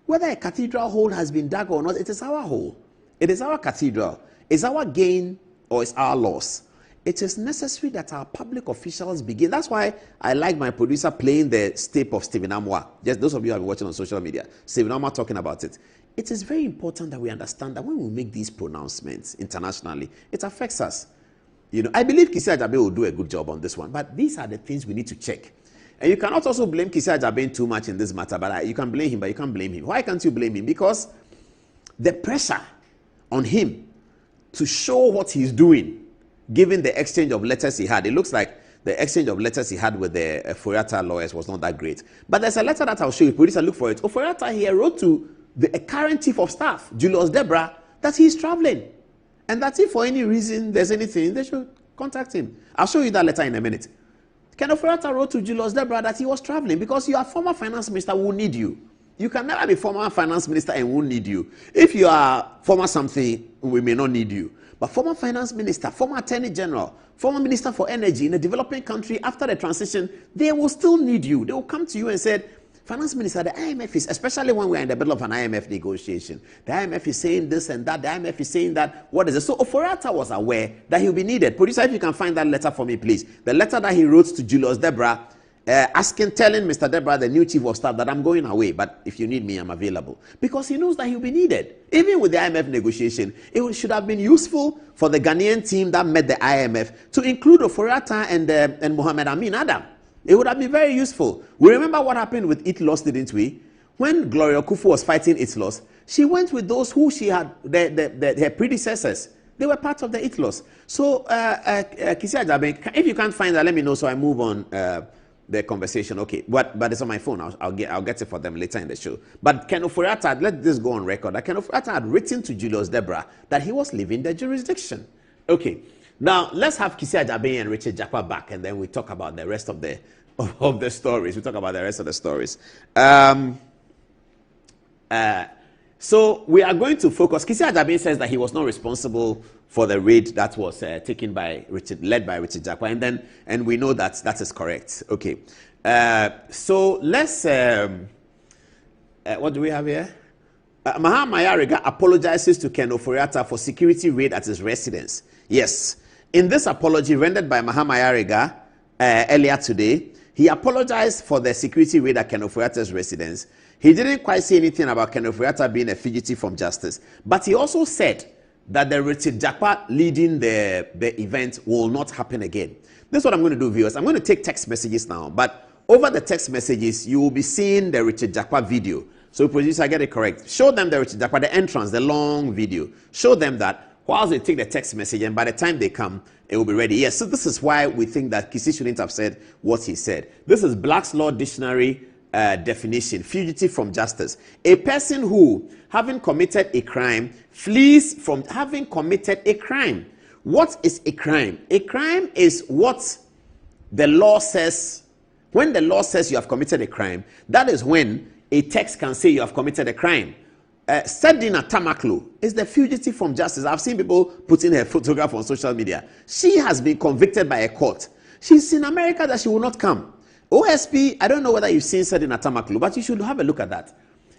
Whether a cathedral hole has been dug or not, it is our hole. It is our cathedral. It's our gain or it's our loss. It is necessary that our public officials begin. That's why I like my producer playing the tape of Stephen Amwa. Just those of you who have been watching on social media, Stephen Amwa talking about it. It is very important that we understand that when we make these pronouncements internationally, it affects us. You know, I believe Kisi Ajabe will do a good job on this one, but these are the things we need to check. And you cannot also blame Kisi Ajabe too much in this matter, but you can blame him, but you can't blame him. Why can't you blame him? Because the pressure on him to show what he's doing, given the exchange of letters he had, it looks like the exchange of letters he had with the Ofori-Atta lawyers was not that great. But there's a letter that I'll show you. Producer, look for it. Ofori-Atta here wrote to the current chief of staff, Julius Debra, that he's traveling. And that if for any reason there's anything, they should contact him. I'll show you that letter in a minute. Ken Ofori-Atta wrote to Julius Debra that he was traveling because your former finance minister will need you. You can never be former finance minister and won't need you. If you are former something, we may not need you. But former finance minister, former attorney general, former minister for energy in a developing country after the transition, they will still need you. They will come to you and say, finance minister, the IMF is, especially when we're in the middle of an IMF negotiation, the IMF is saying this and that, the IMF is saying that, what is it? So Ofori-Atta was aware that he'll be needed. Producer, if you can find that letter for me, please. The letter that he wrote to Julius Debra, telling Mr. Debra, the new chief of staff, that I'm going away, but if you need me, I'm available. Because he knows that he'll be needed. Even with the IMF negotiation, it should have been useful for the Ghanaian team that met the IMF to include Ofori-Atta and Mohamed Amin Adam. It would have been very useful. We remember what happened with Itlos, didn't we? When Gloria Kufu was fighting Itlos, she went with those who she had, her predecessors. They were part of the Itlos. So, Kisi Ajabe, if you can't find that, let me know so I move on the conversation. Okay, but it's on my phone. I'll get it for them later in the show. But Ken Ofori-Atta, let this go on record, that Ken Ofori-Atta had written to Julius Debra that he was leaving the jurisdiction. Okay, now let's have Kisi Ajabe and Richard Jakpa back, and then we talk about the rest of the stories. We talk about the rest of the stories. So we are going to focus. Kisi Ajabe says that he was not responsible for the raid that was taken by led by Richard Jakpa, and we know that that is correct. Okay, so let's. What do we have here? Mahama Ayariga apologizes to Ken Ofori-Atta for security raid at his residence. Yes, in this apology rendered by Mahama Ayariga earlier today, he apologized for the security raid at Ken Ofori-Atta's residence. He didn't quite say anything about Ken Ofori-Atta being a fugitive from justice, but he also said that the Richard Jakpa leading the event will not happen again. This is what I'm going to do, viewers. I'm going to take text messages now, but over the text messages, you will be seeing the Richard Jakpa video. So, producer, get it correct. Show them the Richard Jakpa, the entrance, the long video. Show them that whilst they take the text message, and by the time they come, it will be ready. Yes, so this is why we think that Kisi shouldn't have said what he said. This is Black's Law Dictionary definition: fugitive from justice. A person who, having committed a crime, flees from having committed a crime. What is a crime? A crime is what the law says. When the law says you have committed a crime, that is when a text can say you have committed a crime. Sedina Tamaklo is the fugitive from justice. I've seen people putting her photograph on social media. She has been convicted by a court. She's in America that she will not come. OSP, I don't know whether you've seen Sedina Tamaklo, but you should have a look at that.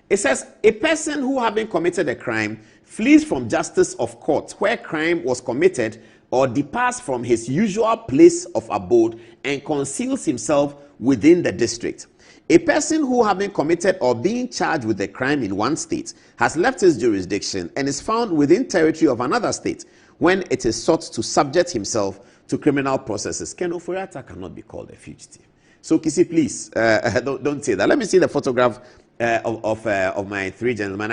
It says, a person who, having committed a crime, flees from justice of court where crime was committed, or departs from his usual place of abode and conceals himself within the district. A person who, having committed or being charged with a crime in one state, has left his jurisdiction and is found within territory of another state when it is sought to subject himself to criminal processes, Ken Ofori-Atta cannot be called a fugitive. So, Kisi, please, don't say that. Let me see the photograph of my three gentlemen.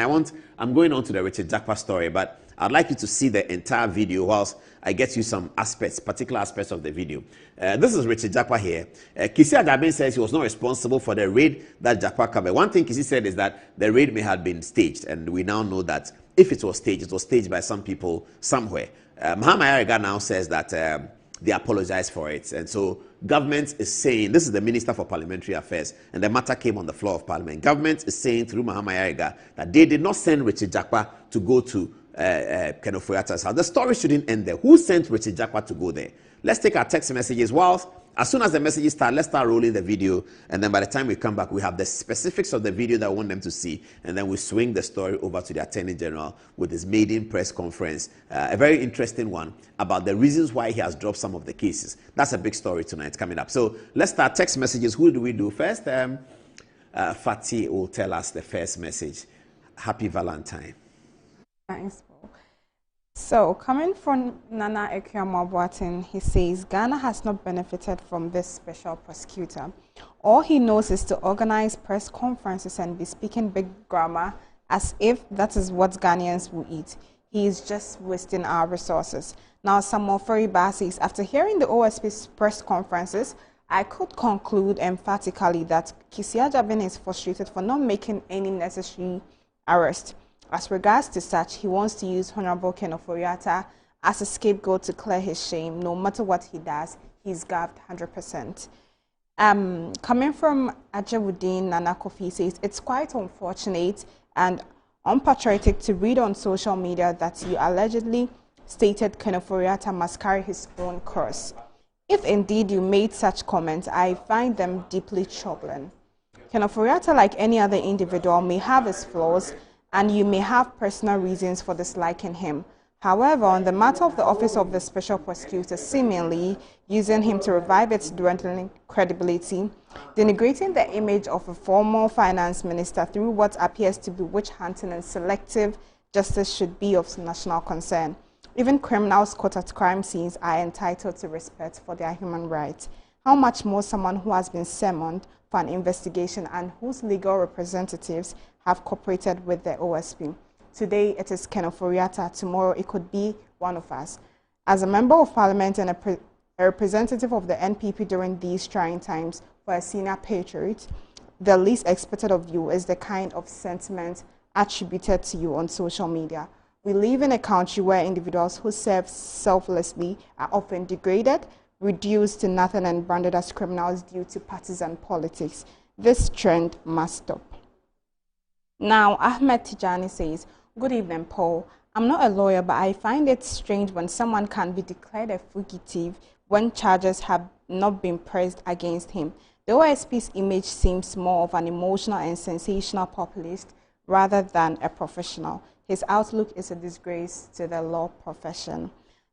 I'm going on to the Richard Jakpa story, but I'd like you to see the entire video whilst I get you some particular aspects of the video. This is Richard Jakpa here. Kisi Adabin says he was not responsible for the raid that Jakpa covered. One thing Kisi said is that the raid may have been staged, and we now know that if it was staged by some people somewhere. Mahama Ayariga now says that they apologize for it. And so government is saying, this is the Minister for Parliamentary Affairs, and the matter came on the floor of Parliament. Government is saying through Mahama Ayariga that they did not send Richard Jakpa to go to Ken Ofori-Atta's house. The story shouldn't end there. Who sent Richard Jakpa to go there? Let's take our text messages. As soon as the messages start, let's start rolling the video. And then by the time we come back, we have the specifics of the video that we want them to see. And then we swing the story over to the Attorney General with his maiden press conference. A very interesting one about the reasons why he has dropped some of the cases. That's a big story tonight coming up. So let's start text messages. Who do we do first? Fatih will tell us the first message. Happy Valentine. Thanks. So, coming from Nana Ekiamabwatin, he says Ghana has not benefited from this special prosecutor. All he knows is to organize press conferences and be speaking big grammar as if that is what Ghanaians will eat. He is just wasting our resources. Now, Samuel Feriba says, after hearing the OSP's press conferences, I could conclude emphatically that Kisi Ajabin is frustrated for not making any necessary arrest. As regards to such, he wants to use Honorable Ken Ofori-Atta as a scapegoat to clear his shame. No matter what he does, he's gaffed 100%. Coming from Ajawuddin Nana Kofi says, it's quite unfortunate and unpatriotic to read on social media that you allegedly stated Ken Ofori-Atta must carry his own cross. If indeed you made such comments, I find them deeply troubling. Ken Ofori-Atta, like any other individual, may have his flaws, and you may have personal reasons for disliking him. However, on the matter of the Office of the Special Prosecutor seemingly using him to revive its dwindling credibility, denigrating the image of a former finance minister through what appears to be witch-hunting and selective justice should be of national concern. Even criminals caught at crime scenes are entitled to respect for their human rights. How much more someone who has been summoned for an investigation and whose legal representatives have cooperated with the OSP. Today it is Ken Ofori-Atta, tomorrow it could be one of us. As a member of parliament and a representative of the NPP during these trying times for a senior patriot, the least expected of you is the kind of sentiment attributed to you on social media. We live in a country where individuals who serve selflessly are often degraded, reduced to nothing and branded as criminals due to partisan politics. This trend must stop. Now, Ahmed Tijani says, good evening, Paul. I'm not a lawyer, but I find it strange when someone can be declared a fugitive when charges have not been pressed against him. The OSP's image seems more of an emotional and sensational populist rather than a professional. His outlook is a disgrace to the law profession.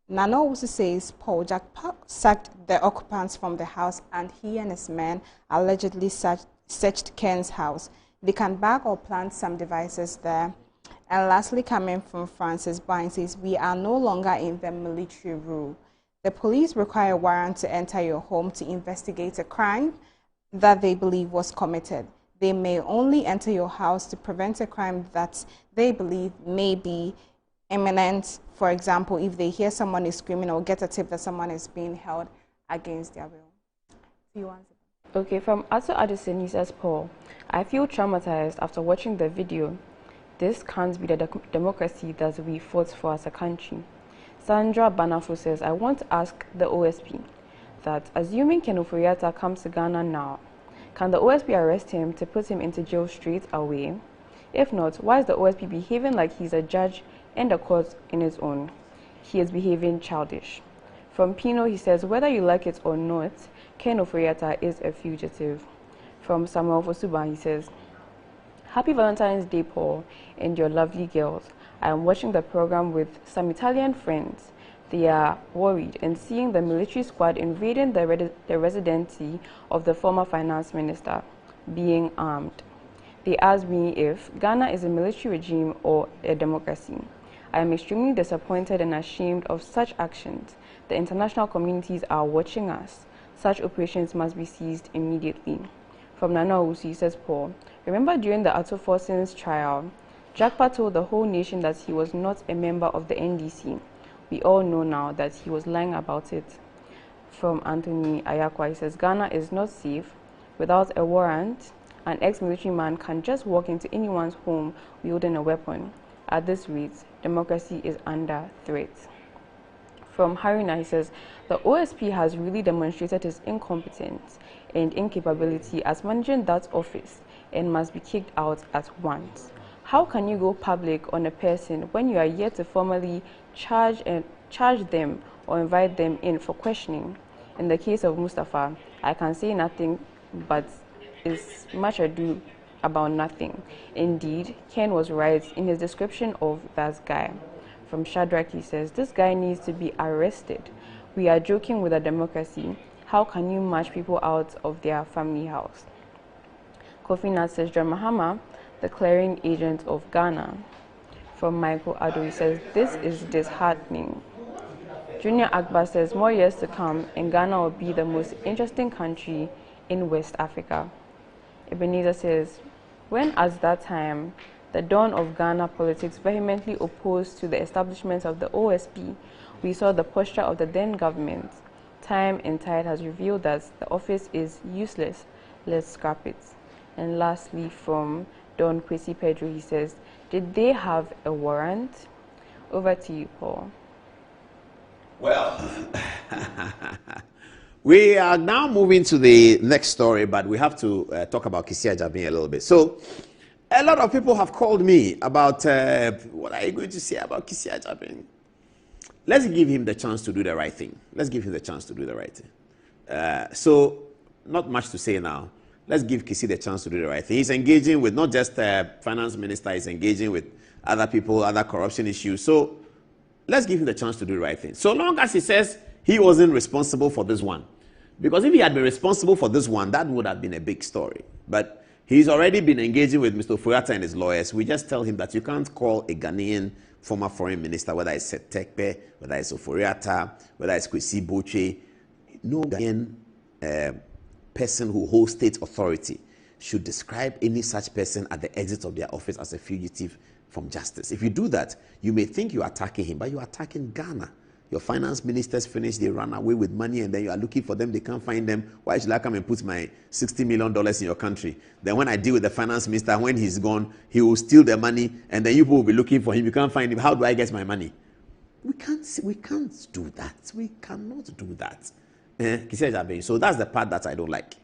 Nano also says Paul Jakpa sacked the occupants from the house and he and his men allegedly searched Ken's house. They can bag or plant some devices there. And lastly, coming from Francis Bine says, we are no longer in the military rule. The police require a warrant to enter your home to investigate a crime that they believe was committed. They may only enter your house to prevent a crime that they believe may be imminent. For example, if they hear someone is screaming or get a tip that someone is being held against their will. Okay, from Ato Addison, he says, Paul, I feel traumatized after watching the video. This can't be the democracy that we fought for as a country. Sandra Banafo says, I want to ask the OSP that, assuming Ken Ofori-Atta comes to Ghana now, can the OSP arrest him to put him into jail straight away? If not, why is the OSP behaving like he's a judge and the court in his own? He is behaving childish. From Pino, he says, whether you like it or not, Ken Ofori-Atta is a fugitive. From Samuel Fosuba, he says, Happy Valentine's Day, Paul, and your lovely girls. I am watching the program with some Italian friends. They are worried and seeing the military squad invading the residency of the former finance minister. being armed. They asked me if Ghana is a military regime or a democracy. I am extremely disappointed and ashamed of such actions. The international communities are watching us. Such operations must be ceased immediately. From Nana Owusu, says Paul, remember during the Ato Forson's trial, Jakpa told the whole nation that he was not a member of the NDC. We all know now that he was lying about it. From Anthony Ayakwa, he says, Ghana is not safe. Without a warrant, an ex-military man can just walk into anyone's home wielding a weapon. At this rate, democracy is under threat. From Haruna, he says, the OSP has really demonstrated his incompetence and incapability as managing that office and must be kicked out at once. How can you go public on a person when you are yet to formally charge them or invite them in for questioning? In the case of Mustafa, I can say nothing but is much ado about nothing. Indeed, Ken was right in his description of that guy. From Shadrach, he says, this guy needs to be arrested. We are joking with a democracy. How can you march people out of their family house? Kofi Nat says, John Mahama, the clearing agent of Ghana. From Michael Ado, he says, this is disheartening. Junior Akbar says, more years to come and Ghana will be the most interesting country in West Africa. Ebenezer says, when at that time, the dawn of Ghana politics vehemently opposed to the establishment of the OSP, we saw the posture of the then government. Time and tide has revealed that the office is useless. Let's scrap it. And lastly, from Don Kwesi Pedro, he says, did they have a warrant? Over to you, Paul. Well, we are now moving to the next story, but we have to talk about Kisia Jabin a little bit. So, a lot of people have called me about what are you going to say about Kisia Jabin? Let's give him the chance to do the right thing. Let's give him the chance to do the right thing. So, not much to say now. Let's give Kisi the chance to do the right thing. He's engaging with not just finance minister, he's engaging with other people, other corruption issues. So, let's give him the chance to do the right thing. So long as he says he wasn't responsible for this one. Because if he had been responsible for this one, that would have been a big story. But he's already been engaging with Mr. Ofori-Atta and his lawyers. We just tell him that you can't call a Ghanaian former foreign minister, whether it's Setekpe, whether it's Ofori-Atta, whether it's Kwesi Boche. No Ghanaian person who holds state authority should describe any such person at the exit of their office as a fugitive from justice. If you do that, you may think you're attacking him, but you're attacking Ghana. Your finance ministers finish, they run away with money, and then you are looking for them, they can't find them. Why should I come and put my $60 million in your country? Then when I deal with the finance minister, when he's gone, he will steal the money, and then you will be looking for him. You can't find him. How do I get my money? We can't do that. We cannot do that. So that's the part that I don't like.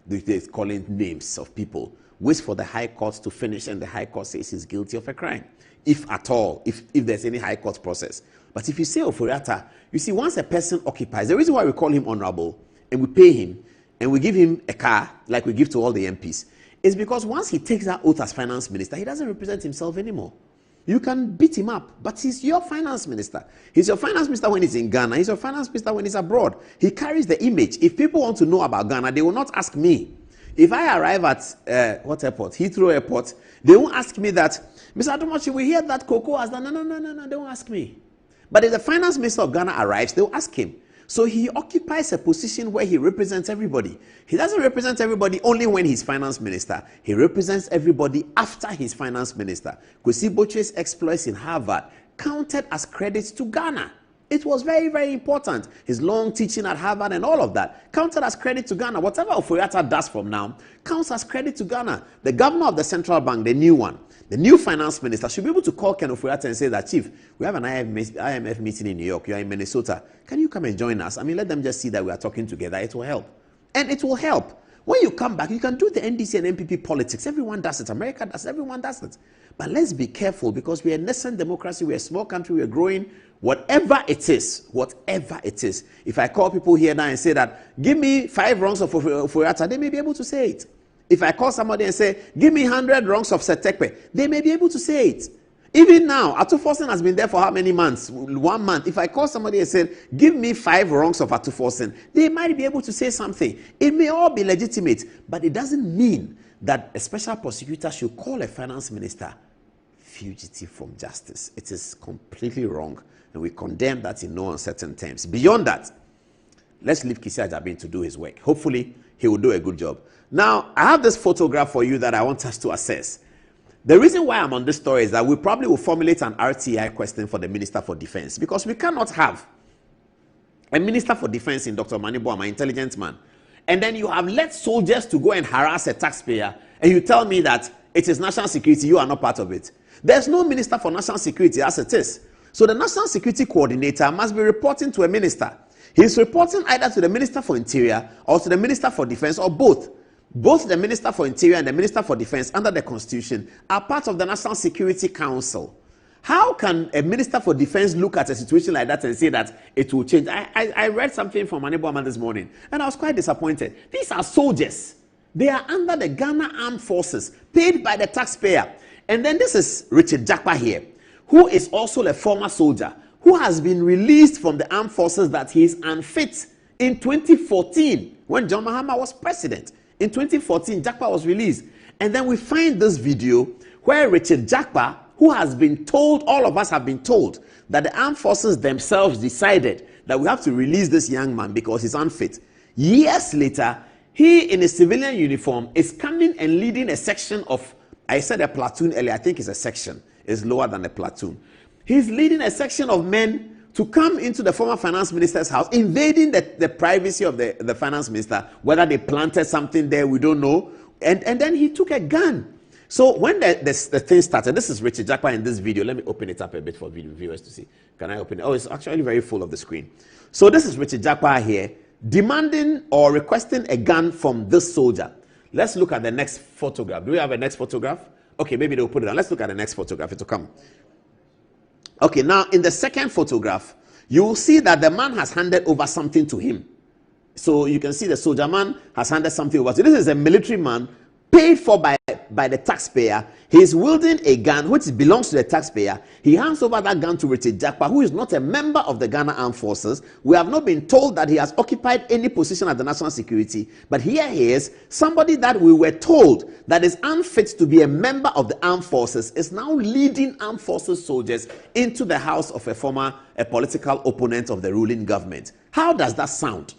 They're calling names of people. Wait for the High Court to finish, and the High Court says he's guilty of a crime. If at all, if there's any High Court process. But if you say Ofori-Atta, you see, once a person occupies, the reason why we call him honorable, and we pay him, and we give him a car, like we give to all the MPs, is because once he takes that oath as finance minister, he doesn't represent himself anymore. You can beat him up, but he's your finance minister. He's your finance minister when he's in Ghana. He's your finance minister when he's abroad. He carries the image. If people want to know about Ghana, they will not ask me. If I arrive at what airport? Heathrow Airport, they won't ask me that, Mr. Adomachi, we hear that Cocoa has done. No, they won't ask me. But if the finance minister of Ghana arrives, they'll ask him. So he occupies a position where he represents everybody. He doesn't represent everybody only when he's finance minister. He represents everybody after he's finance minister. Kwesi Boche's exploits in Harvard counted as credits to Ghana. It was very, very important. His long teaching at Harvard and all of that counted as credit to Ghana. Whatever Ofori-Atta does from now counts as credit to Ghana. The governor of the central bank, the new one, the new finance minister, should be able to call Ken Ofori-Atta and say that, Chief, we have an IMF meeting in New York. You are in Minnesota. Can you come and join us? I mean, let them just see that we are talking together. It will help. And it will help. When you come back, you can do the NDC and MPP politics. Everyone does it. America does it. Everyone does it. But let's be careful because we are a nascent democracy. We are a small country. We are growing. Whatever it is, if I call people here now and say that, give me 5 wrongs of Ofori-Atta, they may be able to say it. If I call somebody and say, give me 100 wrongs of Setekpe, they may be able to say it. Even now, Atuforsen has been there for how many months? 1 month. If I call somebody and say, give me 5 wrongs of Atuforsen, they might be able to say something. It may all be legitimate, but it doesn't mean that a special prosecutor should call a finance minister fugitive from justice. It is completely wrong, and we condemn that in no uncertain terms. Beyond that, let's leave Kisi Ajabin to do his work. Hopefully, he will do a good job. Now, I have this photograph for you that I want us to assess. The reason why I'm on this story is that we probably will formulate an RTI question for the Minister for Defense, because we cannot have a Minister for Defense in Dr. Manibo, my intelligent man, and then you have let soldiers to go and harass a taxpayer, and you tell me that it is national security, you are not part of it. There's no Minister for National Security as it is. So the National Security Coordinator must be reporting to a minister. He's reporting either to the Minister for Interior or to the Minister for Defense, or both. Both the Minister for Interior and the Minister for Defense under the Constitution are part of the National Security Council. How can a Minister for Defense look at a situation like that and say that it will change? I read something from Manebo this morning, and I was quite disappointed. These are soldiers. They are under the Ghana Armed Forces, paid by the taxpayer. And then this is Richard Jakpa here, who is also a former soldier, who has been released from the armed forces that he is unfit in 2014, when John Mahama was president. In 2014, Jakpa was released. And then we find this video where Richard Jakpa, who has been told, all of us have been told, that the armed forces themselves decided that we have to release this young man because he's unfit. Years later, he in a civilian uniform is coming and leading a section of, I said a platoon earlier, I think it's a section, it's lower than a platoon. He's leading a section of men to come into the former finance minister's house, invading the privacy of the finance minister. Whether they planted something there, we don't know. And then he took a gun. So when the thing started, this is Richard Jakpa in this video. Let me open it up a bit for video viewers to see. Can I open it? Oh, it's actually very full of the screen. So this is Richard Jakpa here, demanding or requesting a gun from this soldier. Let's look at the next photograph. Do we have a next photograph? Okay, maybe they'll put it on. Let's look at the next photograph. It will come. Okay, now in the second photograph, you will see that the man has handed over something to him. So you can see the soldier man has handed something over. So this is a military man paid for by the taxpayer. He is wielding a gun which belongs to the taxpayer. He hands over that gun to Richard Jakpa, who is not a member of the Ghana Armed Forces. We have not been told that he has occupied any position at the national security, but here he is, somebody that we were told that is unfit to be a member of the armed forces is now leading armed forces soldiers into the house of a political opponent of the ruling government. How does that sound?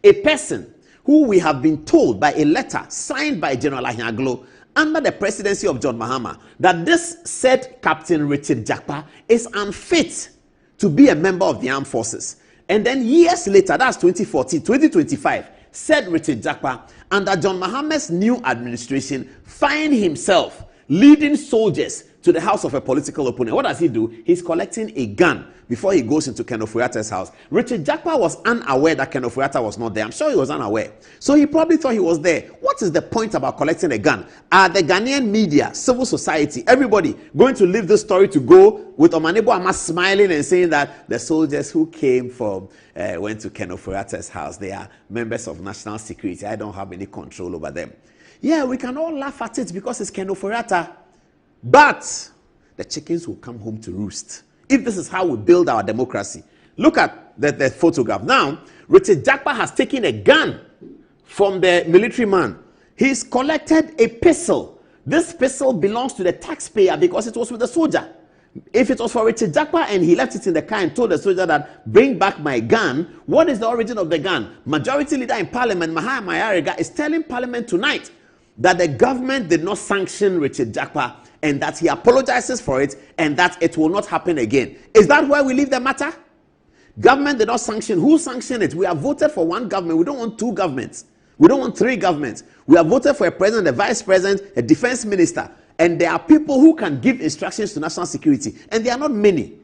A person who we have been told by a letter signed by General Ahiaglo under the presidency of John Mahama that this said Captain Richard Jakpa is unfit to be a member of the armed forces. And then years later, that's 2014, 2025, said Richard Jakpa, under John Mahama's new administration, find himself leading soldiers to the house of a political opponent. What does he do? He's collecting a gun before he goes into Ken Ofori-Atta's house. Richard Jakpa was unaware that Ken Ofori-Atta was not there. I'm sure he was unaware. So he probably thought he was there. What is the point about collecting a gun? Are the Ghanaian media, civil society, everybody going to leave this story to go with Omanebo Ama smiling and saying that the soldiers who came from, went to Ken Ofori-Atta's house, they are members of national security. I don't have any control over them. Yeah, we can all laugh at it because it's Ken Ofori-Atta. But the chickens will come home to roost if this is how we build our democracy. Look at the photograph. Now, Richard Jakpa has taken a gun from the military man. He's collected a pistol. This pistol belongs to the taxpayer because it was with the soldier. If it was for Richard Jakpa and he left it in the car and told the soldier that, bring back my gun, what is the origin of the gun? Majority Leader in Parliament, Mahama Mayariga, is telling Parliament tonight that the government did not sanction Richard Jakpa and that he apologizes for it and that it will not happen again. Is that where we leave the matter? Government did not sanction. Who sanctioned it? We have voted for one government. We don't want two governments. We don't want three governments. We have voted for a president, a vice president, a defense minister. And there are people who can give instructions to national security. And there are not many.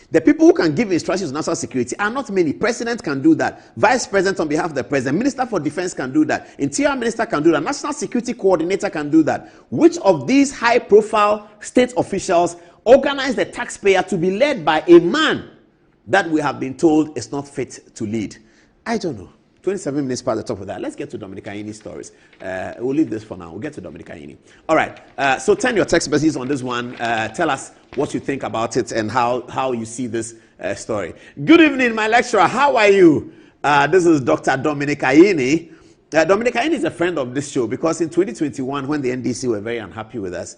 The people who can give instructions to national security are not many. President can do that. Vice president on behalf of the president. Minister for defense can do that. Interior minister can do that. National security coordinator can do that. Which of these high-profile state officials organize the taxpayer to be led by a man that we have been told is not fit to lead? I don't know. 27 minutes past the top of that. Let's get to Dominic Ayini's stories. We'll leave this for now. We'll get to Dominic Ayini. All right. So turn your text messages on this one. Tell us what you think about it and how you see this story. Good evening, my lecturer. How are you? This is Dr. Dominic Ayini. Dominic Ayini is a friend of this show because in 2021, when the NDC were very unhappy with us,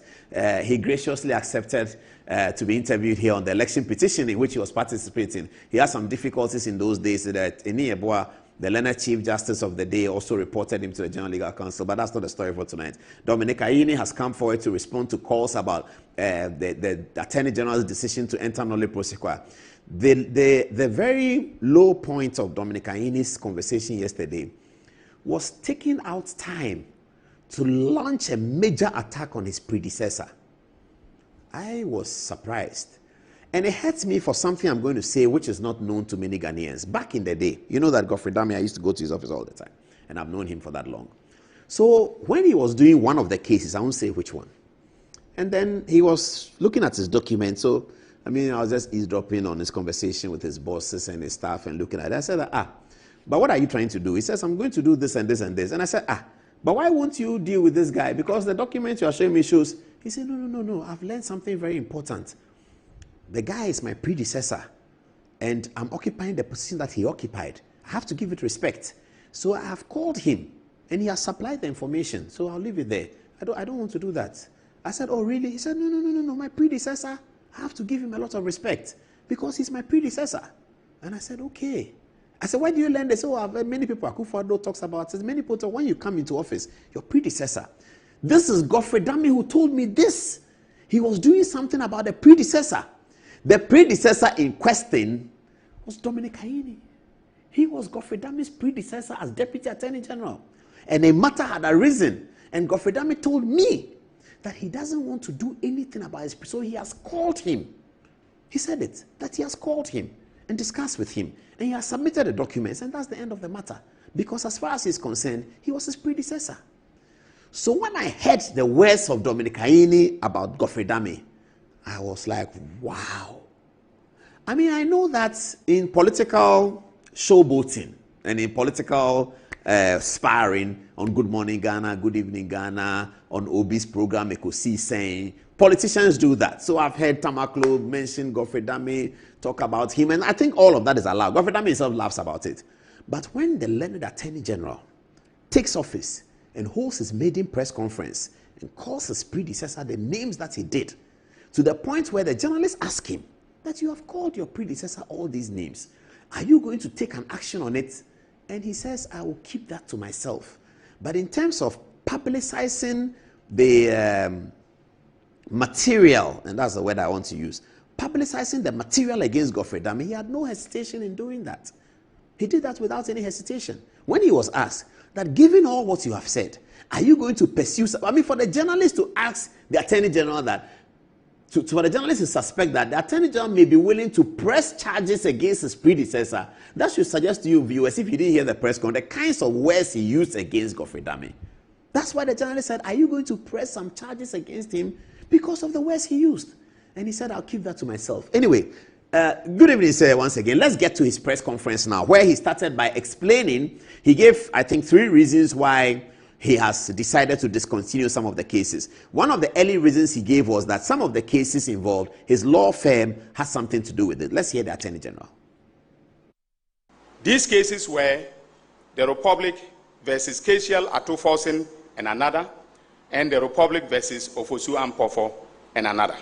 he graciously accepted to be interviewed here on the election petition in which he was participating. He had some difficulties in those days that Eni Eboa, the learned Chief Justice of the day, also reported him to the General Legal Council, but that's not the story for tonight. Dominic Ayini has come forward to respond to calls about the Attorney General's decision to enter Nole Prosequa. The very low point of Dominic Ayini's conversation yesterday was taking out time to launch a major attack on his predecessor. I was surprised. And it hurts me for something I'm going to say which is not known to many Ghanaians. Back in the day, you know that Godfrey Dami, I used to go to his office all the time. And I've known him for that long. So when he was doing one of the cases, I won't say which one. And then he was looking at his document. So, I was just eavesdropping on his conversation with his bosses and his staff and looking at it. I said, but what are you trying to do? He says, I'm going to do this and this and this. And I said, but why won't you deal with this guy? Because the document you are showing me shows. He said, no. I've learned something very important. The guy is my predecessor. And I'm occupying the position that he occupied. I have to give it respect. So I have called him. And he has supplied the information. So I'll leave it there. I don't want to do that. I said, oh, really? He said, no. My predecessor, I have to give him a lot of respect. Because he's my predecessor. And I said, okay. I said, why do you learn this? Oh, I've heard many people, Akufo-Addo talks about this. Many people talk, when you come into office, your predecessor. This is Godfrey Dami who told me this. He was doing something about the predecessor. The predecessor in question was Dominic Ayini. He was Godfrey Dami's predecessor as Deputy Attorney General. And a matter had arisen. And Godfrey Dami told me that he doesn't want to do anything about his. So he has called him. He said it, that he has called him and discussed with him. And he has submitted the documents, and that's the end of the matter. Because as far as he's concerned, he was his predecessor. So when I heard the words of Dominic Ayini about Godfrey Dami, I was like, wow. I know that in political showboating and in political sparring on Good Morning Ghana, Good Evening Ghana, on Obi's program, Ekosi saying, politicians do that. So I've heard Tamaklo mention Godfrey Dami, talk about him, and I think all of that is allowed. Godfrey Dami himself laughs about it. But when the learned Attorney General takes office and holds his maiden press conference and calls his predecessor the names that he did, to the point where the journalists ask him that you have called your predecessor all these names, are you going to take an action on it? And he says, I will keep that to myself. But in terms of publicizing the material, and that's the word I want to use, publicizing the material against Godfrey Dami, he had no hesitation in doing that. He did that without any hesitation. When he was asked that, given all what you have said, are you going to pursue? For the journalist to ask the Attorney General that, for the journalist to suspect that the Attorney General may be willing to press charges against his predecessor, that should suggest to you viewers, if you didn't hear the press conference, the kinds of words he used against Godfrey Dami. That's why the journalist said, are you going to press some charges against him because of the words he used? And he said, I'll keep that to myself. Anyway, good evening, sir, once again. Let's get to his press conference now, where he started by explaining, he gave, I think, 3 reasons why he has decided to discontinue some of the cases. One of the early reasons he gave was that some of the cases involved, his law firm has something to do with it. Let's hear the Attorney General. These cases were the Republic versus Kesial Atoforsen and another, and the Republic versus Ofosu-Ampofo and another.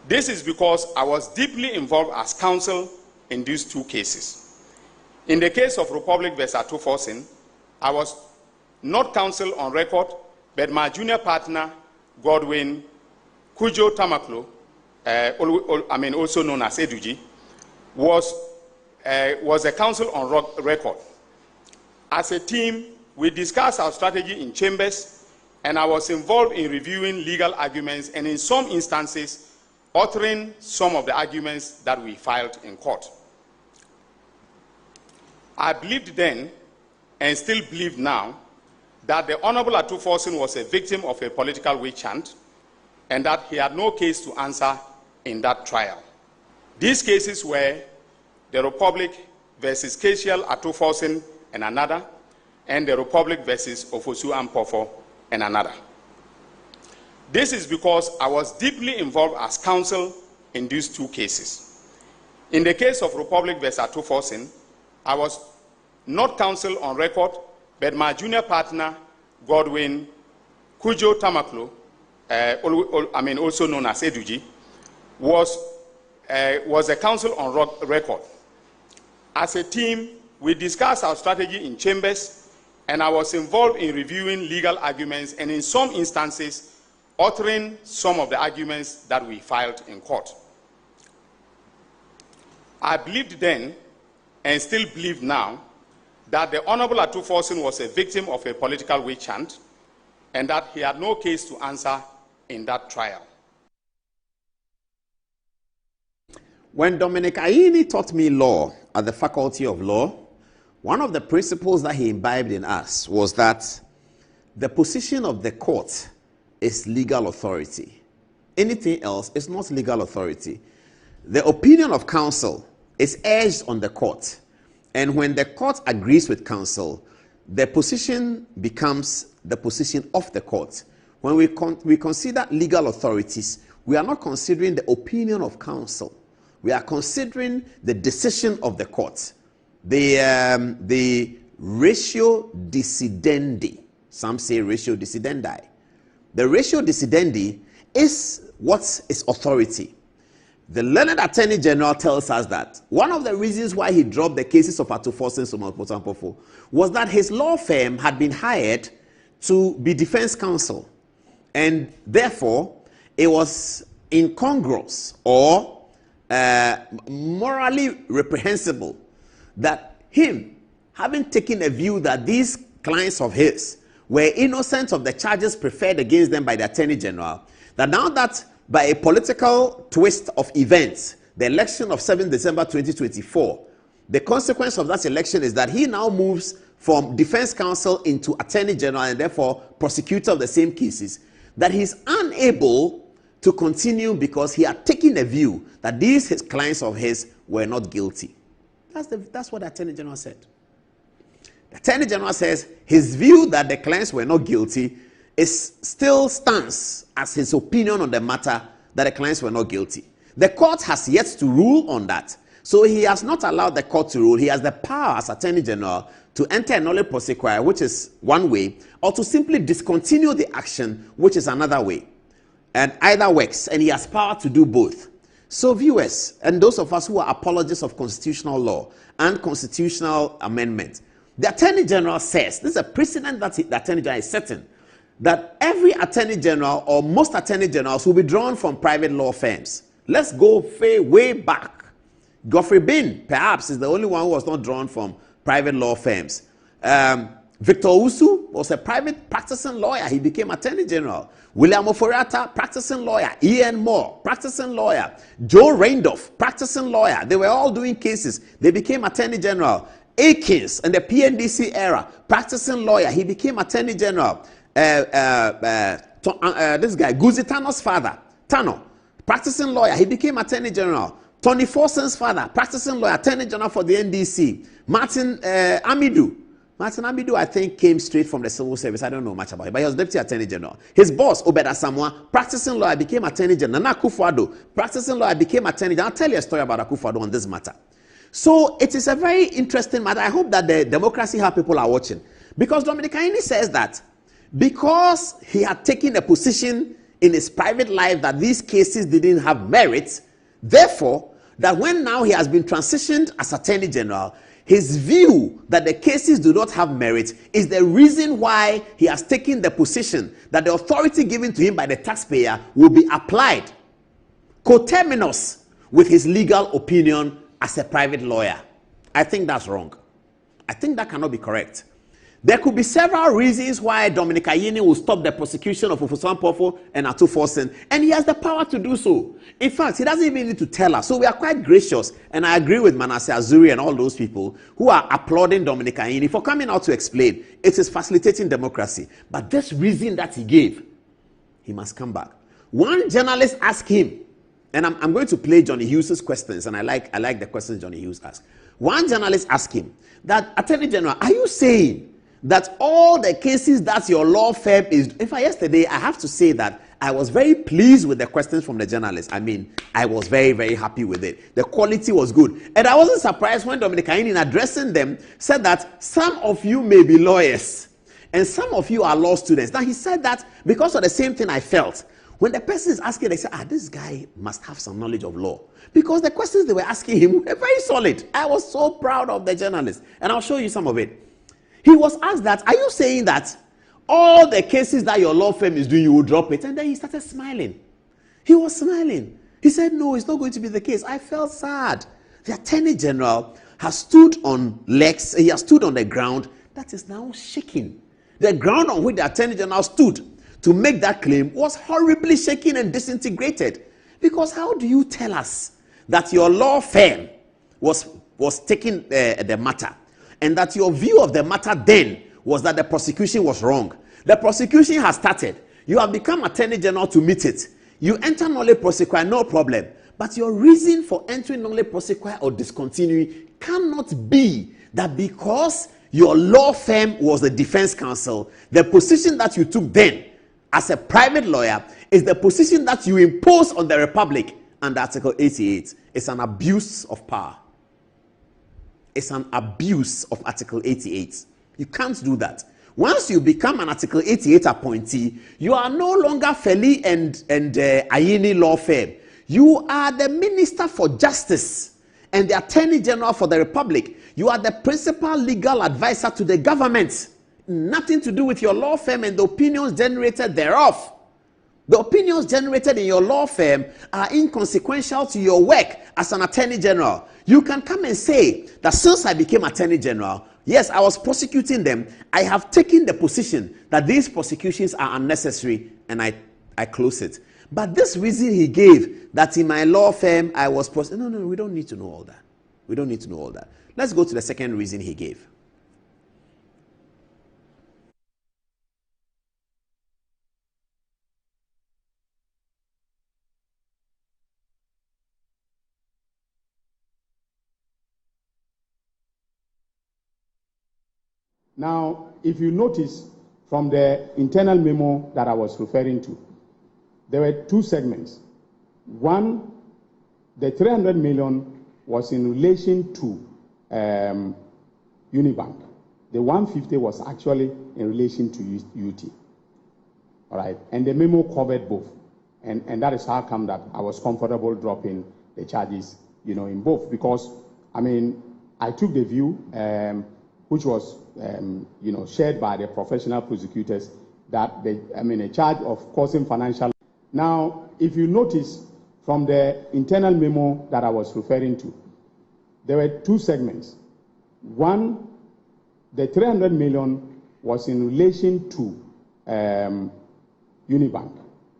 This is because I was deeply involved as counsel in these 2 cases. In the case of Republic versus Atoforsen, I was not counsel on record, but my junior partner, Godwin Kujo Tamaklo, also known as Eduji, was a counsel on record. As a team, we discussed our strategy in chambers, and I was involved in reviewing legal arguments and in some instances, authoring some of the arguments that we filed in court. I believed then, and still believe now, that the Honorable Atoforsen was a victim of a political witch hunt and that he had no case to answer in that trial. These cases were the Republic versus Atta Forson and another, and the Republic versus Ofori-Atta and another. This is because I was deeply involved as counsel in these two cases. In the case of Republic versus Atta Forson, I was not counsel on record, but my junior partner, Godwin Kujo Tamaklo, also known as Eduji, was a counsel on record. As a team, we discussed our strategy in chambers, and I was involved in reviewing legal arguments and in some instances, authoring some of the arguments that we filed in court. I believed then, and still believe now, that the Honorable Atta Forson was a victim of a political witch hunt, and that he had no case to answer in that trial. When Dominic Ayini taught me law at the Faculty of Law, one of the principles that he imbibed in us was that the position of the court is legal authority. Anything else is not legal authority. The opinion of counsel is urged on the court. And when the court agrees with counsel, the position becomes the position of the court. When we consider legal authorities, we are not considering the opinion of counsel. We are considering the decision of the court. The ratio decidendi. Some say ratio decidendi. The ratio decidendi is what is authority. The learned Attorney General tells us that one of the reasons why he dropped the cases of Atta Forson and was that his law firm had been hired to be defense counsel. And therefore, it was incongruous or morally reprehensible that him, having taken a view that these clients of his were innocent of the charges preferred against them by the Attorney General, that now that by a political twist of events, the election of 7 December 2024, the consequence of that election is that he now moves from defense counsel into Attorney General and therefore prosecutor of the same cases, that he's unable to continue because he had taken a view that these his clients of his were not guilty. That's what the Attorney General said. The Attorney General says his view that the clients were not guilty still stands as his opinion on the matter that the clients were not guilty. The court has yet to rule on that. So he has not allowed the court to rule. He has the power as Attorney General to enter a nolle prosequi, which is one way, or to simply discontinue the action, which is another way. And either works, and he has power to do both. So viewers, and those of us who are apologists of constitutional law and constitutional amendment, the Attorney General says, this is a precedent that the Attorney General is setting, that every Attorney General or most Attorney Generals will be drawn from private law firms. Let's go way back. Geoffrey Bin, perhaps, is the only one who was not drawn from private law firms. Victor Usu was a private practicing lawyer. He became Attorney General. William Ofori-Atta, practicing lawyer. Ian Moore, practicing lawyer. Joe Randolph, practicing lawyer. They were all doing cases. They became Attorney General. Akins, in the PNDC era, practicing lawyer. He became Attorney General. This guy, Guzi Tano's father, Tano, practicing lawyer. He became Attorney General. Tony Forson's father, practicing lawyer, Attorney General for the NDC. Martin Amidu. Martin Amidu, I think, came straight from the civil service. I don't know much about it, but he was Deputy Attorney General. His boss, Obeda Samoa, practicing lawyer, became Attorney General. Nana Akufo-Addo, practicing lawyer, became Attorney General. I'll tell you a story about Akufo-Addo on this matter. So it is a very interesting matter. I hope that the Democracy Hub people are watching. Because Dominic Ayini says that because he had taken a position in his private life that these cases didn't have merit, therefore, that when now he has been transitioned as Attorney General, his view that the cases do not have merit is the reason why he has taken the position that the authority given to him by the taxpayer will be applied coterminous with his legal opinion as a private lawyer. I think that's wrong. I think that cannot be correct. There could be several reasons why Dominic Ayini will stop the prosecution of Ofori-Atta and Atta Forson, and he has the power to do so. In fact, he doesn't even need to tell us. So we are quite gracious, and I agree with Manasseh Azuri and all those people who are applauding Dominic Ayini for coming out to explain. It is facilitating democracy. But this reason that he gave, he must come back. One journalist asked him, And I'm going to play Johnny Hughes' questions, and I like the questions Johnny Hughes asked. One journalist asked him that, Attorney General, are you saying that all the cases that your law firm is... In fact, yesterday, I have to say that I was very pleased with the questions from the journalists. I mean, I was very, very happy with it. The quality was good. And I wasn't surprised when Dominic Aine, in addressing them, said that some of you may be lawyers and some of you are law students. Now, he said that because of the same thing I felt. When the person is asking, they say, this guy must have some knowledge of law. Because the questions they were asking him were very solid. I was so proud of the journalist. And I'll show you some of it. He was asked that, are you saying that all the cases that your law firm is doing, you will drop it? And then he started smiling. He was smiling. He said, no, it's not going to be the case. I felt sad. The Attorney General has stood on legs. He has stood on the ground that is now shaking. The ground on which the Attorney General stood to make that claim was horribly shaken and disintegrated. Because how do you tell us that your law firm was taking the matter, and that your view of the matter then was that the prosecution was wrong? The prosecution has started. You have become Attorney General to meet it. You enter nolle prosequi, no problem. But your reason for entering nolle prosequi or discontinuing cannot be that because your law firm was the defense counsel, the position that you took then as a private lawyer is the position that you impose on the Republic under Article 88. It's an abuse of power. It's an abuse of Article 88. You can't do that. Once you become an Article 88 appointee, you are no longer Feli and Ayini law firm. You are the Minister for Justice and the Attorney General for the Republic. You are the principal legal advisor to the government. Nothing to do with your law firm and the opinions generated thereof. The opinions generated in your law firm are inconsequential to your work as an Attorney General. You can come and say that since I became Attorney General, yes, I was prosecuting them. I have taken the position that these prosecutions are unnecessary, and I close it. But this reason he gave, that in my law firm I was prosecuting, no, we don't need to know all that. We don't need to know all that. Let's go to the second reason he gave. Now, if you notice from the internal memo that I was referring to, there were two segments. One, the 300 million was in relation to Unibank. The 150 was actually in relation to UT. All right, and the memo covered both. And that is how come that I was comfortable dropping the charges, in both. Because, I took the view, which was, shared by the professional prosecutors, that a charge of causing financial. Now, if you notice from the internal memo that I was referring to, there were two segments. One, the 300 million was in relation to Unibank.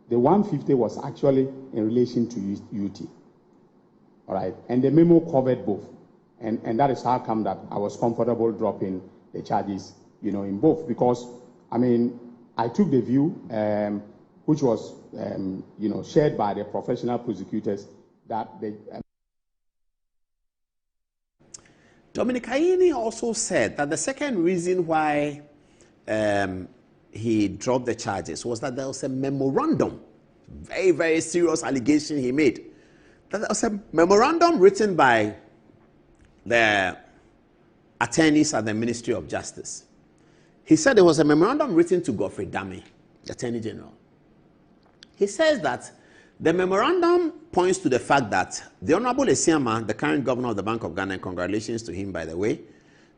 The 150 was actually in relation to UT. All right, and the memo covered both. And that is how come that I was comfortable dropping the charges, in both. Because, I took the view, which was, shared by the professional prosecutors, that Dominic Aine also said that the second reason why he dropped the charges was that there was a memorandum, very, very serious allegation he made, that there was a memorandum written by the attorneys at the Ministry of Justice. He said there was a memorandum written to Ofori-Atta, the Attorney General. He says that the memorandum points to the fact that the Honorable Esiama, the current governor of the Bank of Ghana, and congratulations to him, by the way,